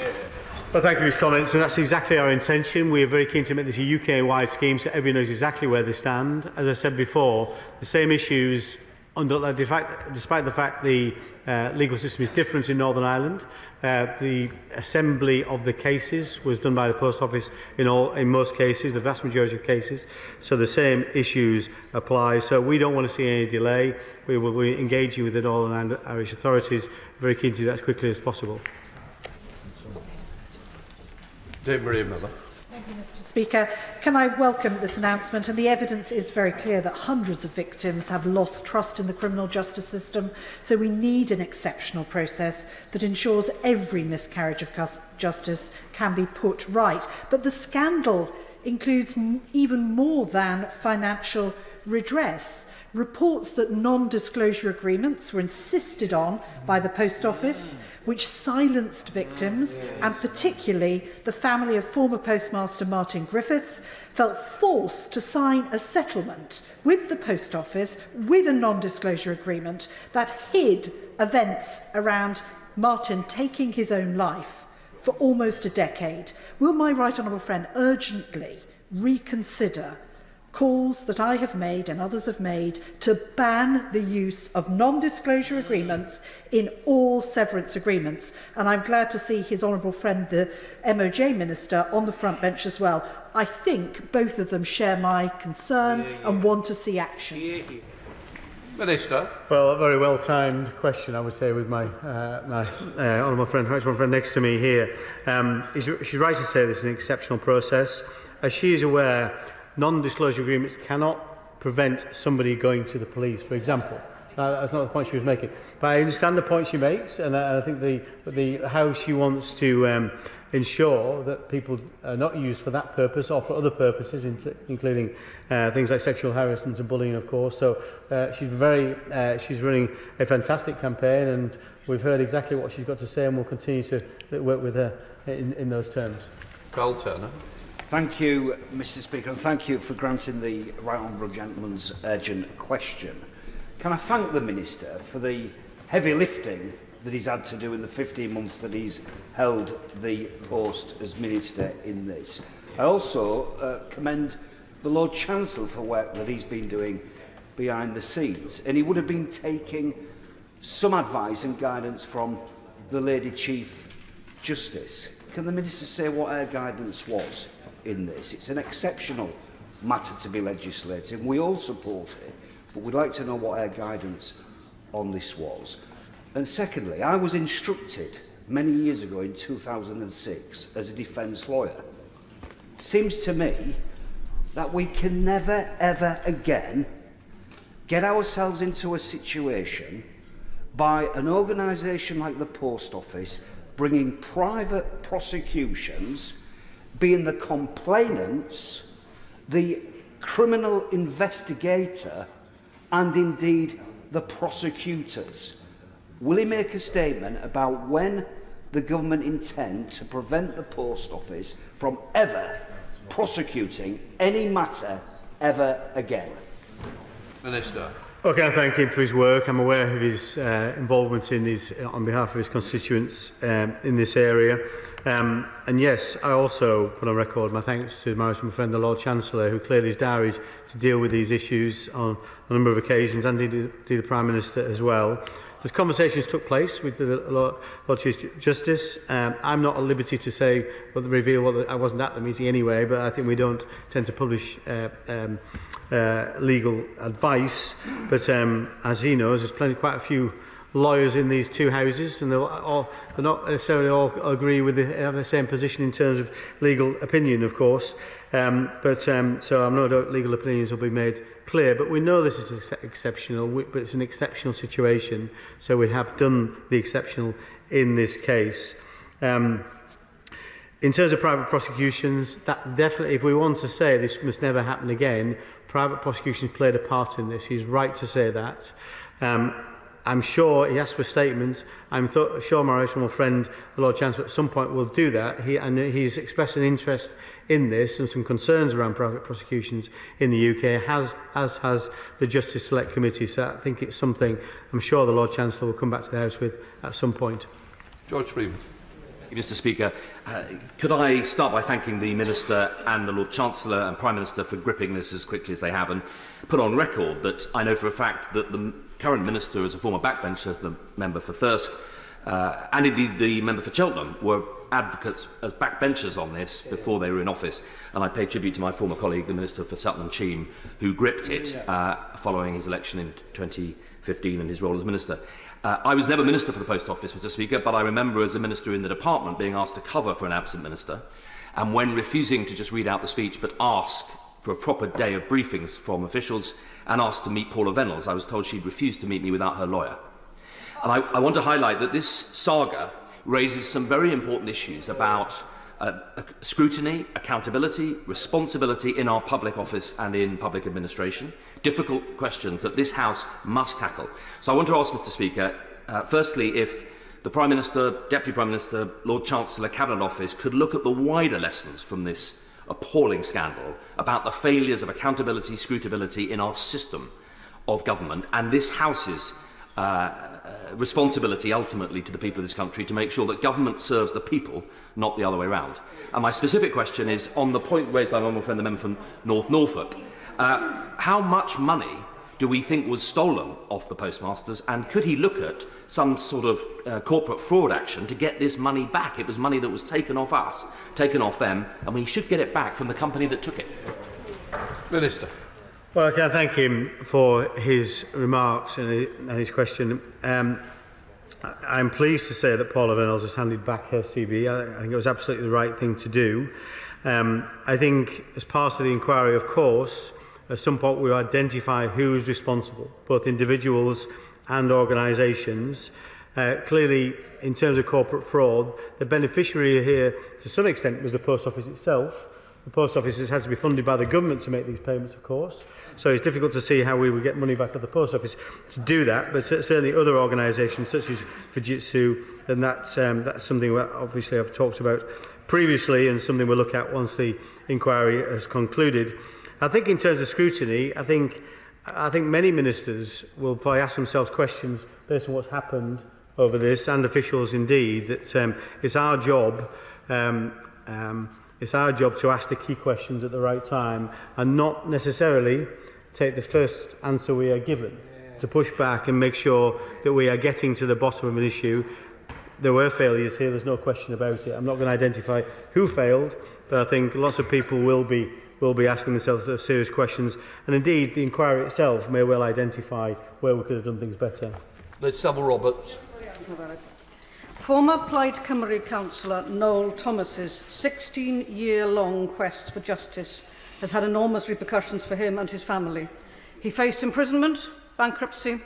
Well, thank you for his comments, and that's exactly our intention. We are very keen to make this a UK-wide scheme so everybody knows exactly where they stand. As I said before, the same issues, despite the fact the legal system is different in Northern Ireland, the assembly of the cases was done by the Post Office in most cases, the vast majority of cases, so the same issues apply. So we don't want to see any delay. We will be engaging with the Northern Irish authorities, very keen to do that as quickly as possible. Dame Maria Miller. Thank you, Mr. Speaker. Can I welcome this announcement? And the evidence is very clear that hundreds of victims have lost trust in the criminal justice system. So we need an exceptional process that ensures every miscarriage of justice can be put right. But the scandal includes even more than financial redress. Reports that non-disclosure agreements were insisted on by the Post Office, which silenced victims, and particularly the family of former Postmaster Martin Griffiths, felt forced to sign a settlement with the Post Office with a non-disclosure agreement that hid events around Martin taking his own life for almost a decade. Will my right honourable friend urgently reconsider calls that I have made and others have made to ban the use of non-disclosure agreements in all severance agreements? And I'm glad to see his honourable friend, the MOJ Minister, on the front bench as well. I think both of them share my concern and want to see action. Minister. Well, a very well-timed question, I would say, with my honourable friend next to me here. She's right to say this is an exceptional process. As she is aware, non-disclosure agreements cannot prevent somebody going to the police, for example. That's not the point she was making. But I understand the point she makes, and I think how she wants to ensure that people are not used for that purpose or for other purposes, including things like sexual harassment and bullying, of course. So she's running a fantastic campaign, and we've heard exactly what she's got to say, and we'll continue to work with her in those terms. Carl Turner. Thank you, Mr. Speaker, and thank you for granting the right honourable gentleman's urgent question. Can I thank the Minister for the heavy lifting that he's had to do in the 15 months that he's held the post as Minister in this. I also commend the Lord Chancellor for work that he's been doing behind the scenes, and he would have been taking some advice and guidance from the Lady Chief Justice. Can the Minister say what her guidance was in this? It's an exceptional matter to be legislating. We all support it, but we'd like to know what our guidance on this was. And secondly, I was instructed many years ago in 2006 as a defence lawyer. Seems to me that we can never, ever again get ourselves into a situation by an organisation like the Post Office bringing private prosecutions, being the complainants, the criminal investigator, and indeed the prosecutors. Will he make a statement about when the government intend to prevent the Post Office from ever prosecuting any matter ever again? Minister. Okay, I thank him for his work. I'm aware of his involvement in his, on behalf of his constituents in this area. And yes, I also put on record my thanks to my friend, the Lord Chancellor, who clearly is diaried to deal with these issues on a number of occasions, and indeed the Prime Minister as well. Those conversations took place with the Lord Chief Justice. I'm not at liberty to say, reveal what I wasn't at the meeting anyway, but I think we don't tend to publish legal advice. But as he knows, there's quite a few lawyers in these two houses, and they're not necessarily all agree with have the same position in terms of legal opinion, of course. So I'm no doubt legal opinions will be made clear. But we know this is exceptional, but it's an exceptional situation, so we have done the exceptional in this case. In terms of private prosecutions, that definitely, if we want to say this must never happen again, private prosecutions played a part in this. He's right to say that. I'm sure he asked for statements. I'm sure my right friend, the Lord Chancellor, at some point will do that. He's expressed an interest in this and some concerns around private prosecutions in the UK, as has the Justice Select Committee. So I think it's something I'm sure the Lord Chancellor will come back to the House with at some point. George Freeman. Mr. Speaker, could I start by thanking the Minister and the Lord Chancellor and Prime Minister for gripping this as quickly as they have, and put on record that I know for a fact that the current Minister is a former backbencher, the member for Thirsk, and indeed the member for Cheltenham, were advocates as backbenchers on this before they were in office, and I pay tribute to my former colleague, the Minister for Sutton and Cheam, who gripped it following his election in 2015 and his role as Minister. I was never Minister for the Post Office, Mr. Speaker, but I remember as a Minister in the department being asked to cover for an absent Minister, and when refusing to just read out the speech but ask for a proper day of briefings from officials and asked to meet Paula Venables, I was told she'd refused to meet me without her lawyer. And I want to highlight that this saga raises some very important issues about scrutiny, accountability, responsibility in our public office and in public administration. Difficult questions that this House must tackle. So I want to ask, Mr. Speaker, firstly, if the Prime Minister, Deputy Prime Minister, Lord Chancellor, Cabinet Office could look at the wider lessons from this appalling scandal about the failures of accountability, scrutability in our system of government, and this House's responsibility ultimately to the people of this country to make sure that government serves the people, not the other way around. And my specific question is on the point raised by my honourable friend, the member from North Norfolk. How much money do we think was stolen off the postmasters, and could he look at some sort of corporate fraud action to get this money back? It was money that was taken off us, taken off them, and we should get it back from the company that took it. Minister. Well, I can thank him for his remarks and his question. I'm pleased to say that Paula Venables has handed back her CB. I think it was absolutely the right thing to do. I think as part of the inquiry, of course, at some point we will identify who is responsible, both individuals and organisations. Clearly, in terms of corporate fraud, the beneficiary here, to some extent, was the Post Office itself. The Post Office has had to be funded by the government to make these payments, of course. So it's difficult to see how we would get money back at the Post Office to do that. But certainly other organisations, such as Fujitsu, then that's something that obviously I've talked about previously, and something we'll look at once the inquiry has concluded. I think in terms of scrutiny, I think many ministers will probably ask themselves questions based on what's happened over this, and officials indeed, that it's our job. It's our job to ask the key questions at the right time and not necessarily take the first answer we are given, to push back and make sure that we are getting to the bottom of an issue. There were failures here, there's no question about it. I'm not going to identify who failed, but I think lots of people will be asking themselves those serious questions. And indeed, the inquiry itself may well identify where we could have done things better. Liz Savile Roberts. Former Plaid Cymru councillor Noel Thomas's 16-year-long quest for justice has had enormous repercussions for him and his family. He faced imprisonment, bankruptcy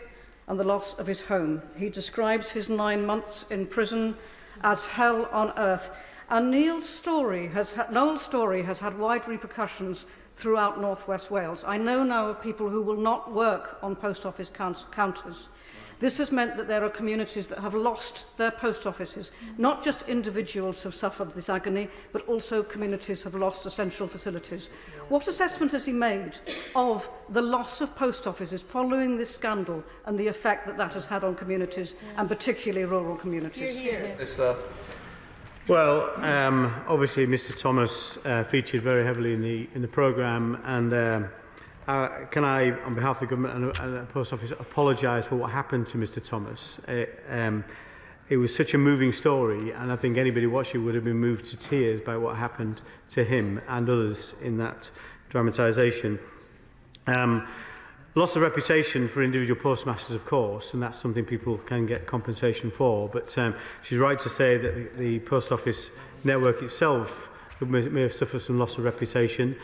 and the loss of his home. He describes his 9 months in prison as hell on earth. And Noel's story has had wide repercussions throughout North West Wales. I know now of people who will not work on post office counters. This has meant that there are communities that have lost their post offices. Not just individuals have suffered this agony, but also communities have lost essential facilities. What assessment has he made of the loss of post offices following this scandal and the effect that that has had on communities, and particularly rural communities? Minister. Well, obviously Mr Thomas featured very heavily in the programme, and can I, on behalf of the government and the Post Office, apologise for what happened to Mr Thomas. It was such a moving story, and I think anybody watching would have been moved to tears by what happened to him and others in that dramatisation. Loss of reputation for individual postmasters, of course, and that's something people can get compensation for, but she's right to say that the Post Office network itself may have suffered some loss of reputation.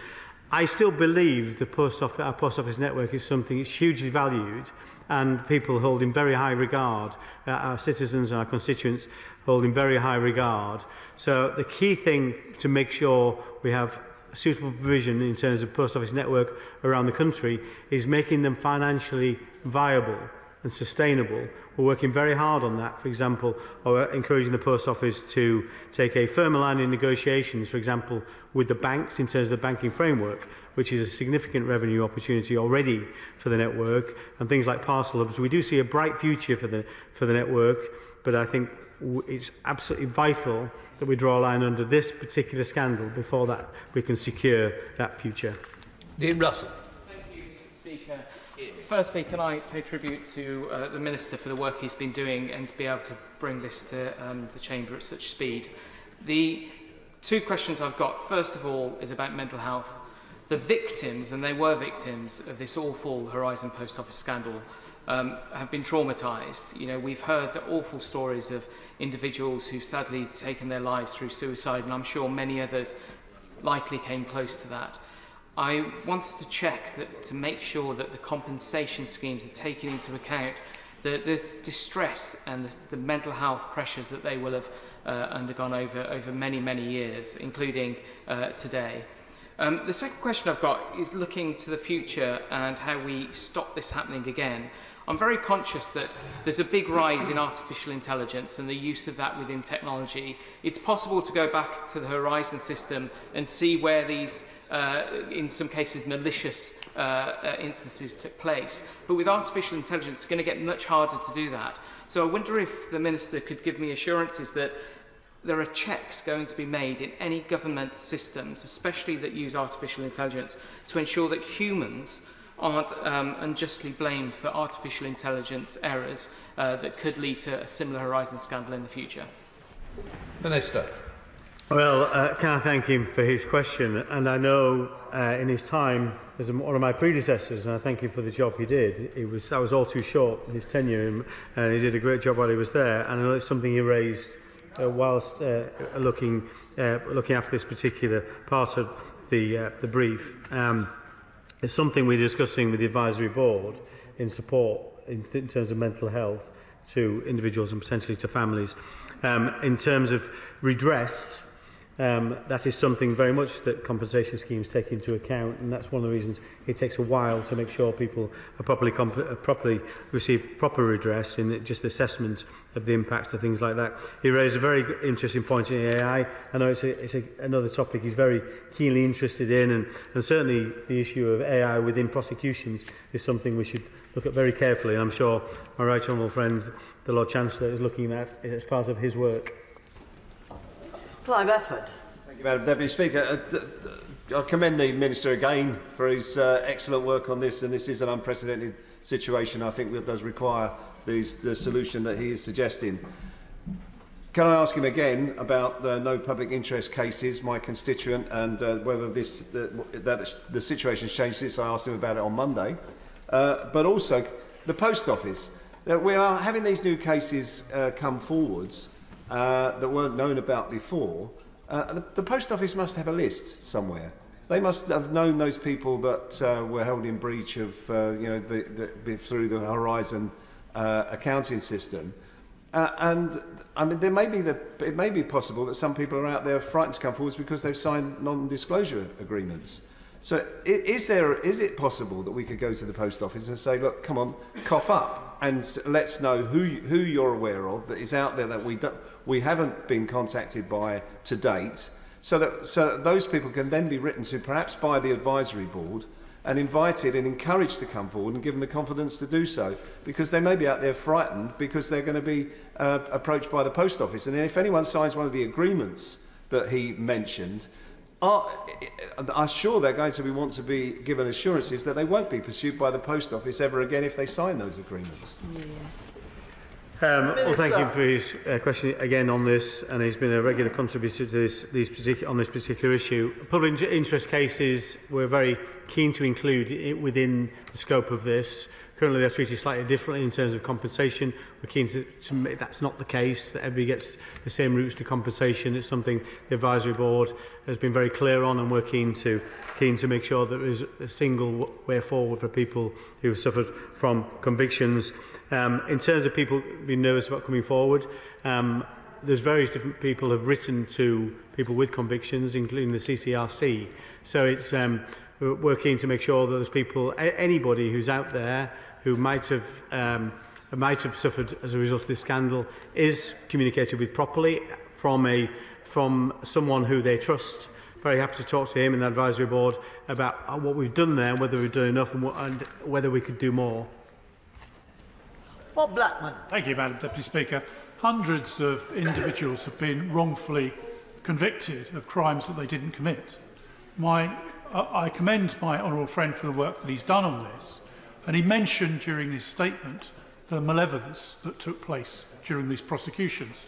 I still believe our Post Office network is something that's hugely valued, and people hold in very high regard. Our citizens and our constituents hold in very high regard. So the key thing to make sure we have suitable provision in terms of Post Office network around the country is making them financially viable and sustainable. We're working very hard on that, for example, or encouraging the Post Office to take a firmer line in negotiations, for example, with the banks in terms of the banking framework, which is a significant revenue opportunity already for the network, and things like parcel hubs. We do see a bright future for the network, but I think it's absolutely vital that we draw a line under this particular scandal. Before that, we can secure that future. Dean Russell. Thank you, Mr Speaker. Firstly, can I pay tribute to the Minister for the work he's been doing and to be able to bring this to the Chamber at such speed. The two questions I've got, first of all, is about mental health. The victims, and they were victims of this awful Horizon Post Office scandal, have been traumatised. You know, we've heard the awful stories of individuals who've sadly taken their lives through suicide, and I'm sure many others likely came close to that. I wanted to check that to make sure that the compensation schemes are taking into account the distress and the mental health pressures that they will have undergone over many, many years, including today. The second question I've got is looking to the future and how we stop this happening again. I'm very conscious that there's a big rise in artificial intelligence and the use of that within technology. It's possible to go back to the Horizon system and see where these, in some cases, malicious instances took place. But with artificial intelligence, it's going to get much harder to do that. So I wonder if the Minister could give me assurances that there are checks going to be made in any government systems, especially that use artificial intelligence, to ensure that humans aren't unjustly blamed for artificial intelligence errors that could lead to a similar Horizon scandal in the future. Minister. Well, can I thank him for his question? And I know in his time as one of my predecessors, and I thank him for the job he did. That was all too short, his tenure, and he did a great job while he was there. And I know it's something he raised whilst looking after this particular part of the brief. It's something we're discussing with the advisory board in support in terms of mental health to individuals and potentially to families. In terms of redress, that is something very much that compensation schemes take into account, and that's one of the reasons it takes a while to make sure people are properly receive proper redress in just assessment of the impacts of things like that. He raised a very interesting point in AI. I know it's another topic he's very keenly interested in, and certainly the issue of AI within prosecutions is something we should look at very carefully, and I'm sure my right honourable friend, the Lord Chancellor, is looking at it as part of his work. Clive Efford. Thank you, Madam Deputy Speaker. I commend the Minister again for his excellent work on this, and this is an unprecedented situation. I think that does require the solution that he is suggesting. Can I ask him again about no public interest cases, my constituent, and whether the situation's changed since I asked him about it on Monday, but also the Post Office. that we are having these new cases come forwards that weren't known about before. The Post Office must have a list somewhere. They must have known those people that were held in breach of, through the Horizon accounting system. And I mean, it may be possible that some people are out there frightened to come forwards because they've signed non-disclosure agreements. So is it possible that we could go to the Post Office and say, look, come on, cough up, and let's know who you're aware of that is out there that we haven't been contacted by to date, so that those people can then be written to perhaps by the advisory board and invited and encouraged to come forward and given the confidence to do so, because they may be out there frightened because they're going to be approached by the Post Office. And if anyone signs one of the agreements that he mentioned, I'm sure they're going to want to be given assurances that they won't be pursued by the Post Office ever again if they sign those agreements. Well, thank you for his question again on this, and he's been a regular contributor to on this particular issue. Public interest cases we're very keen to include within the scope of this. Currently they're treated slightly differently in terms of compensation. We're keen to make that's not the case, that everybody gets the same routes to compensation. It's something the advisory board has been very clear on, and we're keen to make sure that there is a single way forward for people who have suffered from convictions. In terms of people being nervous about coming forward, there's various different people who have written to people with convictions, including the CCRC. So it's we're keen to make sure that there's people, anybody who's out there who might have suffered as a result of this scandal, is communicated with properly from someone who they trust. Very happy to talk to him and the advisory board about what we've done there, whether we've done enough, and whether we could do more. Bob Blackman. Thank you, Madam Deputy Speaker. Hundreds of individuals have been wrongfully convicted of crimes that they didn't commit. I commend my honourable friend for the work that he's done on this, and he mentioned during his statement the malevolence that took place during these prosecutions.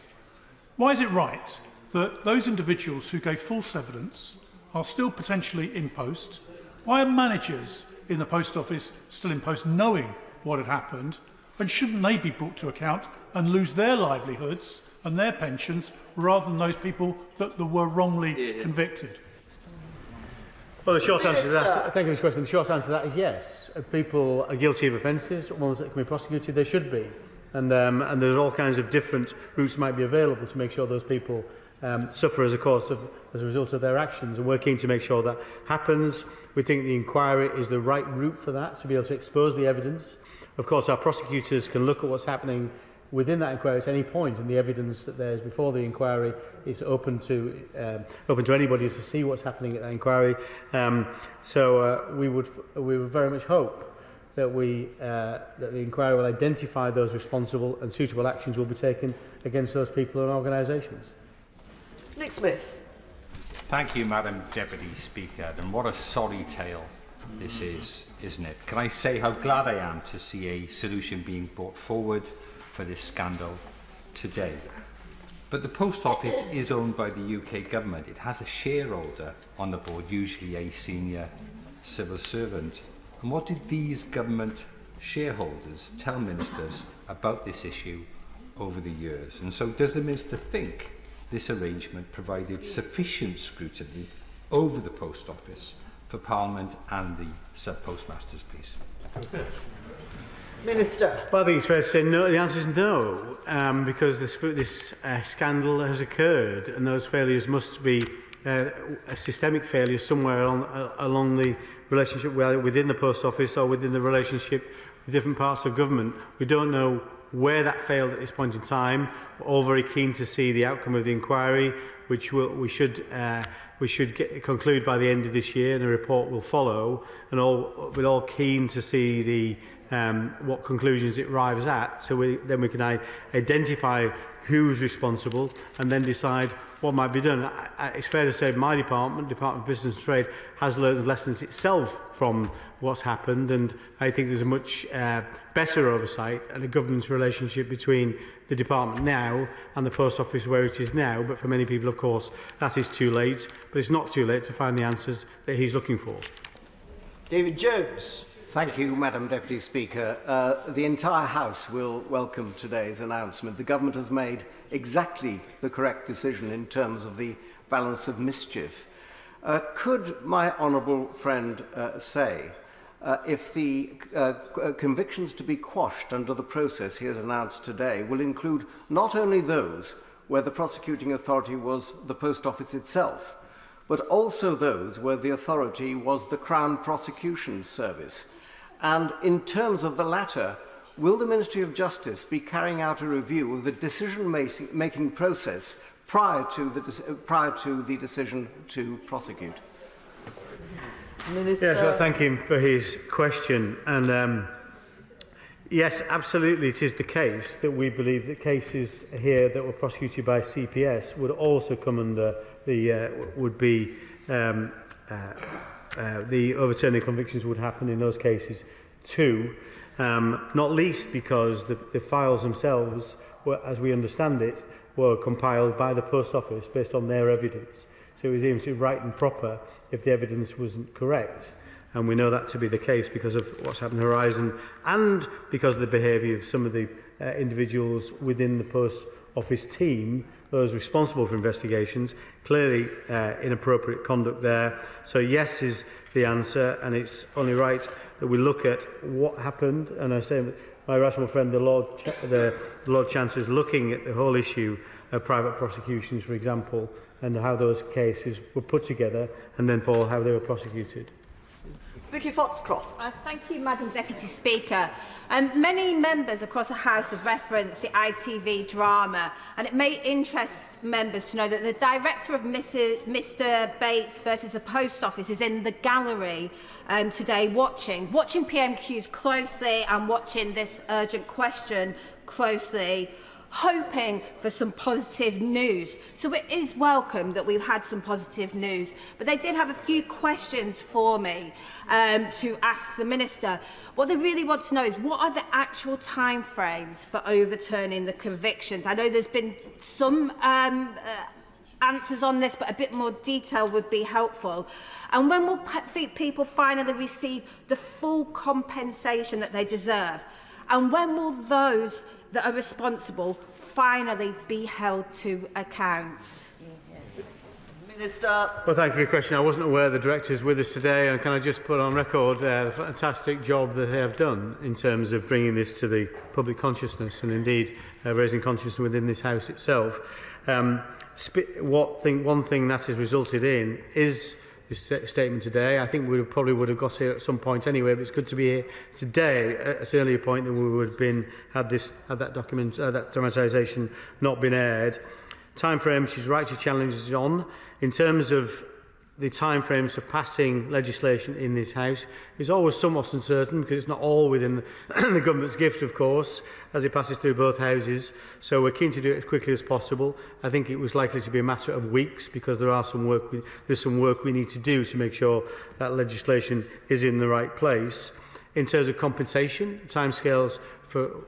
Why is it right that those individuals who gave false evidence are still potentially in post? Why are managers in the Post Office still in post knowing what had happened? And shouldn't they be brought to account and lose their livelihoods and their pensions rather than those people that were wrongly convicted? Well, the short answer to that, thank you for this question. The short answer to that is yes. If people are guilty of offences, ones that can be prosecuted, they should be. And there's all kinds of different routes might be available to make sure those people suffer as a result of their actions. And we're keen to make sure that happens. We think the inquiry is the right route for that, to be able to expose the evidence. Of course, our prosecutors can look at what's happening within that inquiry at any point, and the evidence that there's before the inquiry is open to anybody to see what's happening at that inquiry. So we would very much hope that that the inquiry will identify those responsible and suitable actions will be taken against those people and organisations. Nick Smith. Thank you, Madam Deputy Speaker. And what a sorry tale this is, isn't it? Can I say how glad I am to see a solution being brought forward for this scandal today. But the Post Office is owned by the UK government. It has a shareholder on the board, usually a senior civil servant. And what did these government shareholders tell ministers about this issue over the years? And so does the minister think this arrangement provided sufficient scrutiny over the Post Office for Parliament and the sub-postmasters, please? Minister. Well, I think it's fair to say no. The answer is no, because this scandal has occurred, and those failures must be a systemic failure somewhere along the relationship, whether within the Post Office or within the relationship with different parts of government. We don't know where that failed at this point in time. We're all very keen to see the outcome of the inquiry, which we should conclude by the end of this year, and a report will follow. And we're all keen to see what conclusions it arrives at, so then we can identify who's responsible and then decide what might be done. It's fair to say my Department of Business and Trade, has learned the lessons itself from what's happened, and I think there's a much better oversight and a governance relationship between the Department now and the Post Office where it is now. But for many people, of course, that is too late. But it's not too late to find the answers that he's looking for. David Jones. Thank you, Madam Deputy Speaker. The entire House will welcome today's announcement. The Government has made exactly the correct decision in terms of the balance of mischief. Could my honourable friend say if the convictions to be quashed under the process he has announced today will include not only those where the prosecuting authority was the Post Office itself, but also those where the authority was the Crown Prosecution Service? And in terms of the latter, will the Ministry of Justice be carrying out a review of the decision-making process prior to the decision to prosecute? Minister. Yes, well, thank him for his question. And yes, absolutely, it is the case that we believe that cases here that were prosecuted by CPS would also come under the the overturning convictions would happen in those cases too, not least because the files themselves, were, as we understand it, were compiled by the Post Office based on their evidence. So it was even right and proper if the evidence wasn't correct. And we know that to be the case because of what's happened at Horizon and because of the behaviour of some of the individuals within the Post Office team, those responsible for investigations. Clearly inappropriate conduct there. So yes is the answer, and it's only right that we look at what happened. And I say my rational friend, the Lord Chancellor, is looking at the whole issue of private prosecutions, for example, and how those cases were put together, and then for how they were prosecuted. Vicky Foxcroft. Thank you, Madam Deputy Speaker. Many members across the House have referenced the ITV drama, and it may interest members to know that the director of Mr Bates versus the Post Office is in the gallery today watching PMQs closely and watching this urgent question closely, hoping for some positive news. So it is welcome that we've had some positive news, but they did have a few questions for me to ask the Minister. What they really want to know is what are the actual timeframes for overturning the convictions? I know there's been some answers on this, but a bit more detail would be helpful. And when will people finally receive the full compensation that they deserve? And when will those that are responsible finally be held to account? Minister. Well, thank you for your question. I wasn't aware the director is with us today, and can I just put on record the fantastic job that they have done in terms of bringing this to the public consciousness and indeed raising consciousness within this House itself. One thing that has resulted in is this statement today. I think we probably would have got here at some point anyway, but it's good to be here today at an earlier point than we would have been had that dramatisation not been aired. Time frame, she's right to challenge us on. In terms of the time frames for passing legislation in this House is always somewhat uncertain because it's not all within the government's gift, of course, as it passes through both houses. So we're keen to do it as quickly as possible. I think it was likely to be a matter of weeks because there's some work we need to do to make sure that legislation is in the right place. In terms of compensation, timescales for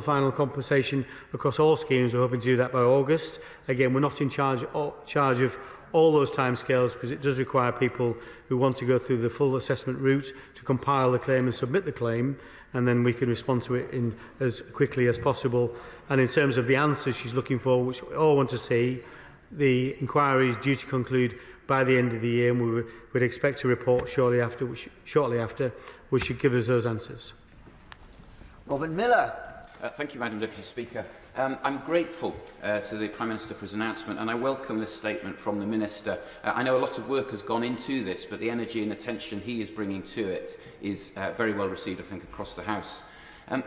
final compensation across all schemes, we're hoping to do that by August. Again, we're not in charge of all those timescales because it does require people who want to go through the full assessment route to compile the claim and submit the claim, and then we can respond to it in as quickly as possible. And in terms of the answers she's looking for, which we all want to see, the inquiry is due to conclude by the end of the year, and we would expect a report shortly after, which should give us those answers. Robin Miller. Thank you, Madam Deputy Speaker. I'm grateful to the Prime Minister for his announcement, and I welcome this statement from the Minister. I know a lot of work has gone into this, but the energy and attention he is bringing to it is very well received, I think, across the House.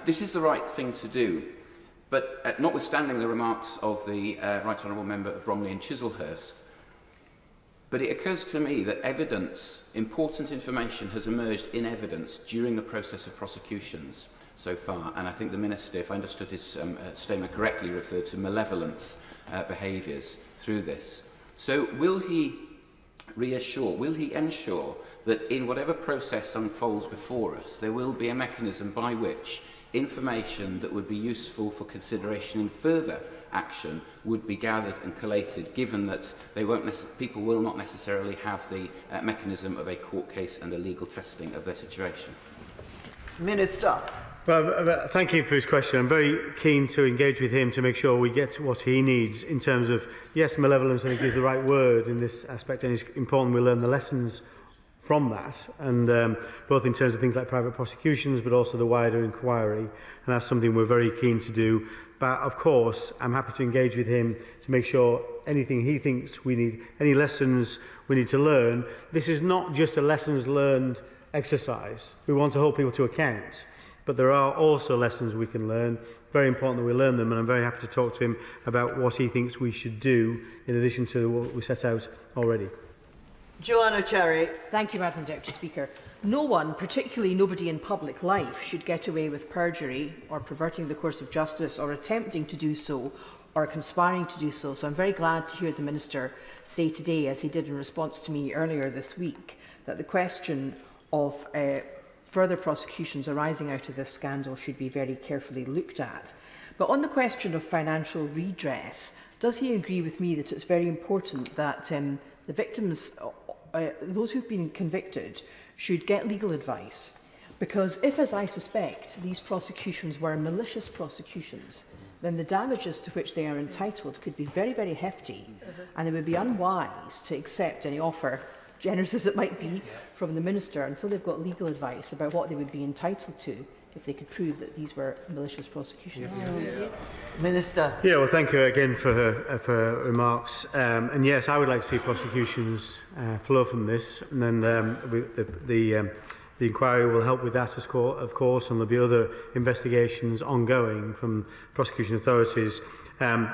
This is the right thing to do, but notwithstanding the remarks of the Right Honourable Member of Bromley and Chislehurst, but it occurs to me that evidence, important information, has emerged in evidence during the process of prosecutions so far, and I think the Minister, if I understood his statement correctly, referred to malevolence behaviours through this. So will he ensure that in whatever process unfolds before us, there will be a mechanism by which information that would be useful for consideration in further action would be gathered and collated, given that people will not necessarily have the mechanism of a court case and a legal testing of their situation? Minister. Well, thank you for his question. I'm very keen to engage with him to make sure we get what he needs in terms of, yes, malevolence, I think is the right word in this aspect, and it's important we learn the lessons from that, and both in terms of things like private prosecutions, but also the wider inquiry, and that's something we're very keen to do. But of course, I'm happy to engage with him to make sure anything he thinks we need, any lessons we need to learn. This is not just a lessons learned exercise. We want to hold people to account, but there are also lessons we can learn. Very important that we learn them, and I'm very happy to talk to him about what he thinks we should do in addition to what we set out already. Joanna Cherry. Thank you, Madam Deputy Speaker. No one, particularly nobody in public life, should get away with perjury or perverting the course of justice or attempting to do so or conspiring to do so. So I'm very glad to hear the Minister say today, as he did in response to me earlier this week, that the question of further prosecutions arising out of this scandal should be very carefully looked at. But on the question of financial redress, does he agree with me that it's very important that the victims, those who've been convicted, should get legal advice? Because if, as I suspect, these prosecutions were malicious prosecutions, then the damages to which they are entitled could be very, very hefty, and it would be unwise to accept any offer, generous as it might be, from the Minister until they've got legal advice about what they would be entitled to if they could prove that these were malicious prosecutions. Minister. Yeah, well, thank you again for her remarks. And yes, I would like to see prosecutions flow from this, and then the inquiry will help with that, of course, and there'll be other investigations ongoing from prosecution authorities.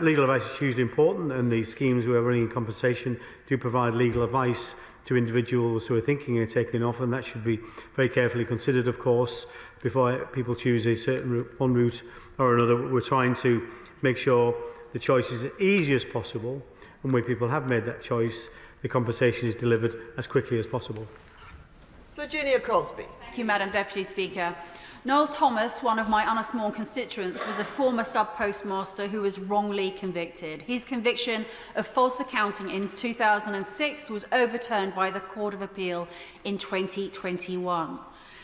Legal advice is hugely important, and the schemes we are running in compensation do provide legal advice to individuals who are thinking of taking off, and that should be very carefully considered, of course, before people choose a certain one route or another. We're trying to make sure the choice is as easy as possible, and when people have made that choice, the compensation is delivered as quickly as possible. Virginia Crosby. Thank you, Madam Deputy Speaker. Noel Thomas, one of my Unnasmore constituents, was a former sub-postmaster who was wrongly convicted. His conviction of false accounting in 2006 was overturned by the Court of Appeal in 2021.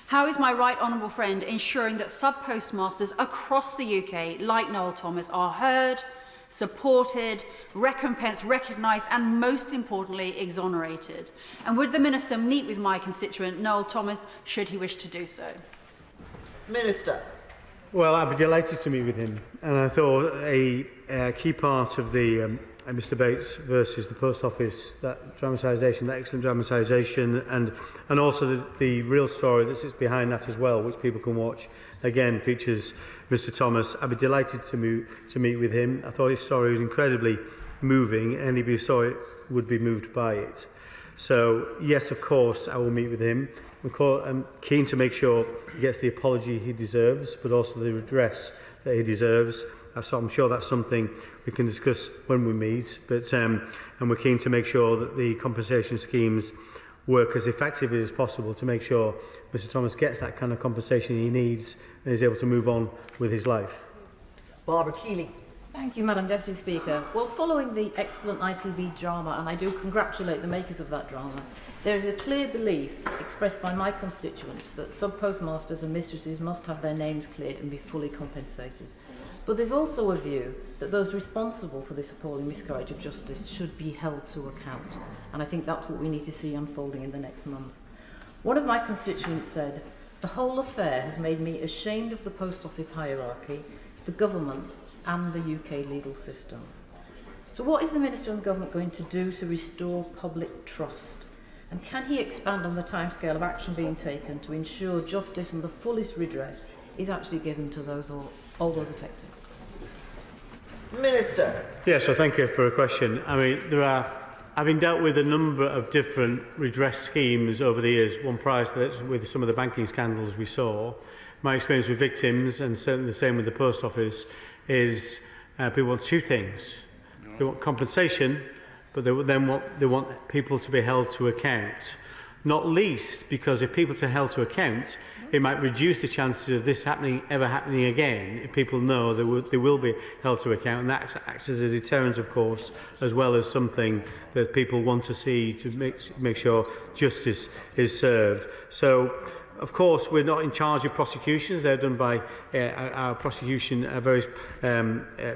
How is my right honourable friend ensuring that sub-postmasters across the UK, like Noel Thomas, are heard, supported, recompensed, recognised and, most importantly, exonerated? And would the Minister meet with my constituent, Noel Thomas, should he wish to do so? Minister. Well, I'd be delighted to meet with him, and I thought a key part of the Mr Bates versus the Post Office, that dramatisation, that excellent dramatisation, and also the real story that sits behind that as well, which people can watch, again features Mr Thomas. I'd be delighted to meet with him. I thought his story was incredibly moving, and anybody who saw it would be moved by it. So, yes, of course, I will meet with him. I'm keen to make sure he gets the apology he deserves, but also the redress that he deserves. So I'm sure that's something we can discuss when we meet. But and we're keen to make sure that the compensation schemes work as effectively as possible to make sure Mr Thomas gets that kind of compensation he needs and is able to move on with his life. Barbara Keeley. Thank you, Madam Deputy Speaker. Well, following the excellent ITV drama, and I do congratulate the makers of that drama, there is a clear belief expressed by my constituents that sub-postmasters and mistresses must have their names cleared and be fully compensated. But there's also a view that those responsible for this appalling miscarriage of justice should be held to account, and I think that's what we need to see unfolding in the next months. One of my constituents said, "The whole affair has made me ashamed of the Post Office hierarchy, the government and the UK legal system." So what is the Minister and the Government going to do to restore public trust? And can he expand on the timescale of action being taken to ensure justice and the fullest redress is actually given to all those affected? Minister. Yes, well, thank you for a question. I mean, having dealt with a number of different redress schemes over the years, one prior to this with some of the banking scandals we saw, my experience with victims, and certainly the same with the Post Office, is people want two things. They want compensation, but they want people to be held to account. Not least because if people are held to account, it might reduce the chances of this ever happening again if people know they will be held to account, and that acts as a deterrent, of course, as well as something that people want to see to make sure justice is served. So Of course, we're not in charge of prosecutions. They're done by our prosecution, various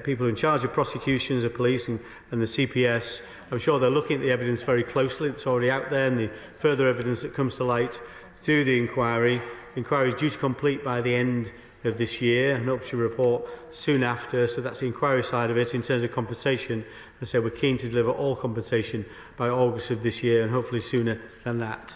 people in charge of prosecutions, the police and the CPS. I'm sure they're looking at the evidence very closely. It's already out there, and the further evidence that comes to light through the inquiry. The inquiry is due to complete by the end of this year, and hope to report soon after. So that's the inquiry side of it. In terms of compensation, as I say, we're keen to deliver all compensation by August of this year, and hopefully sooner than that.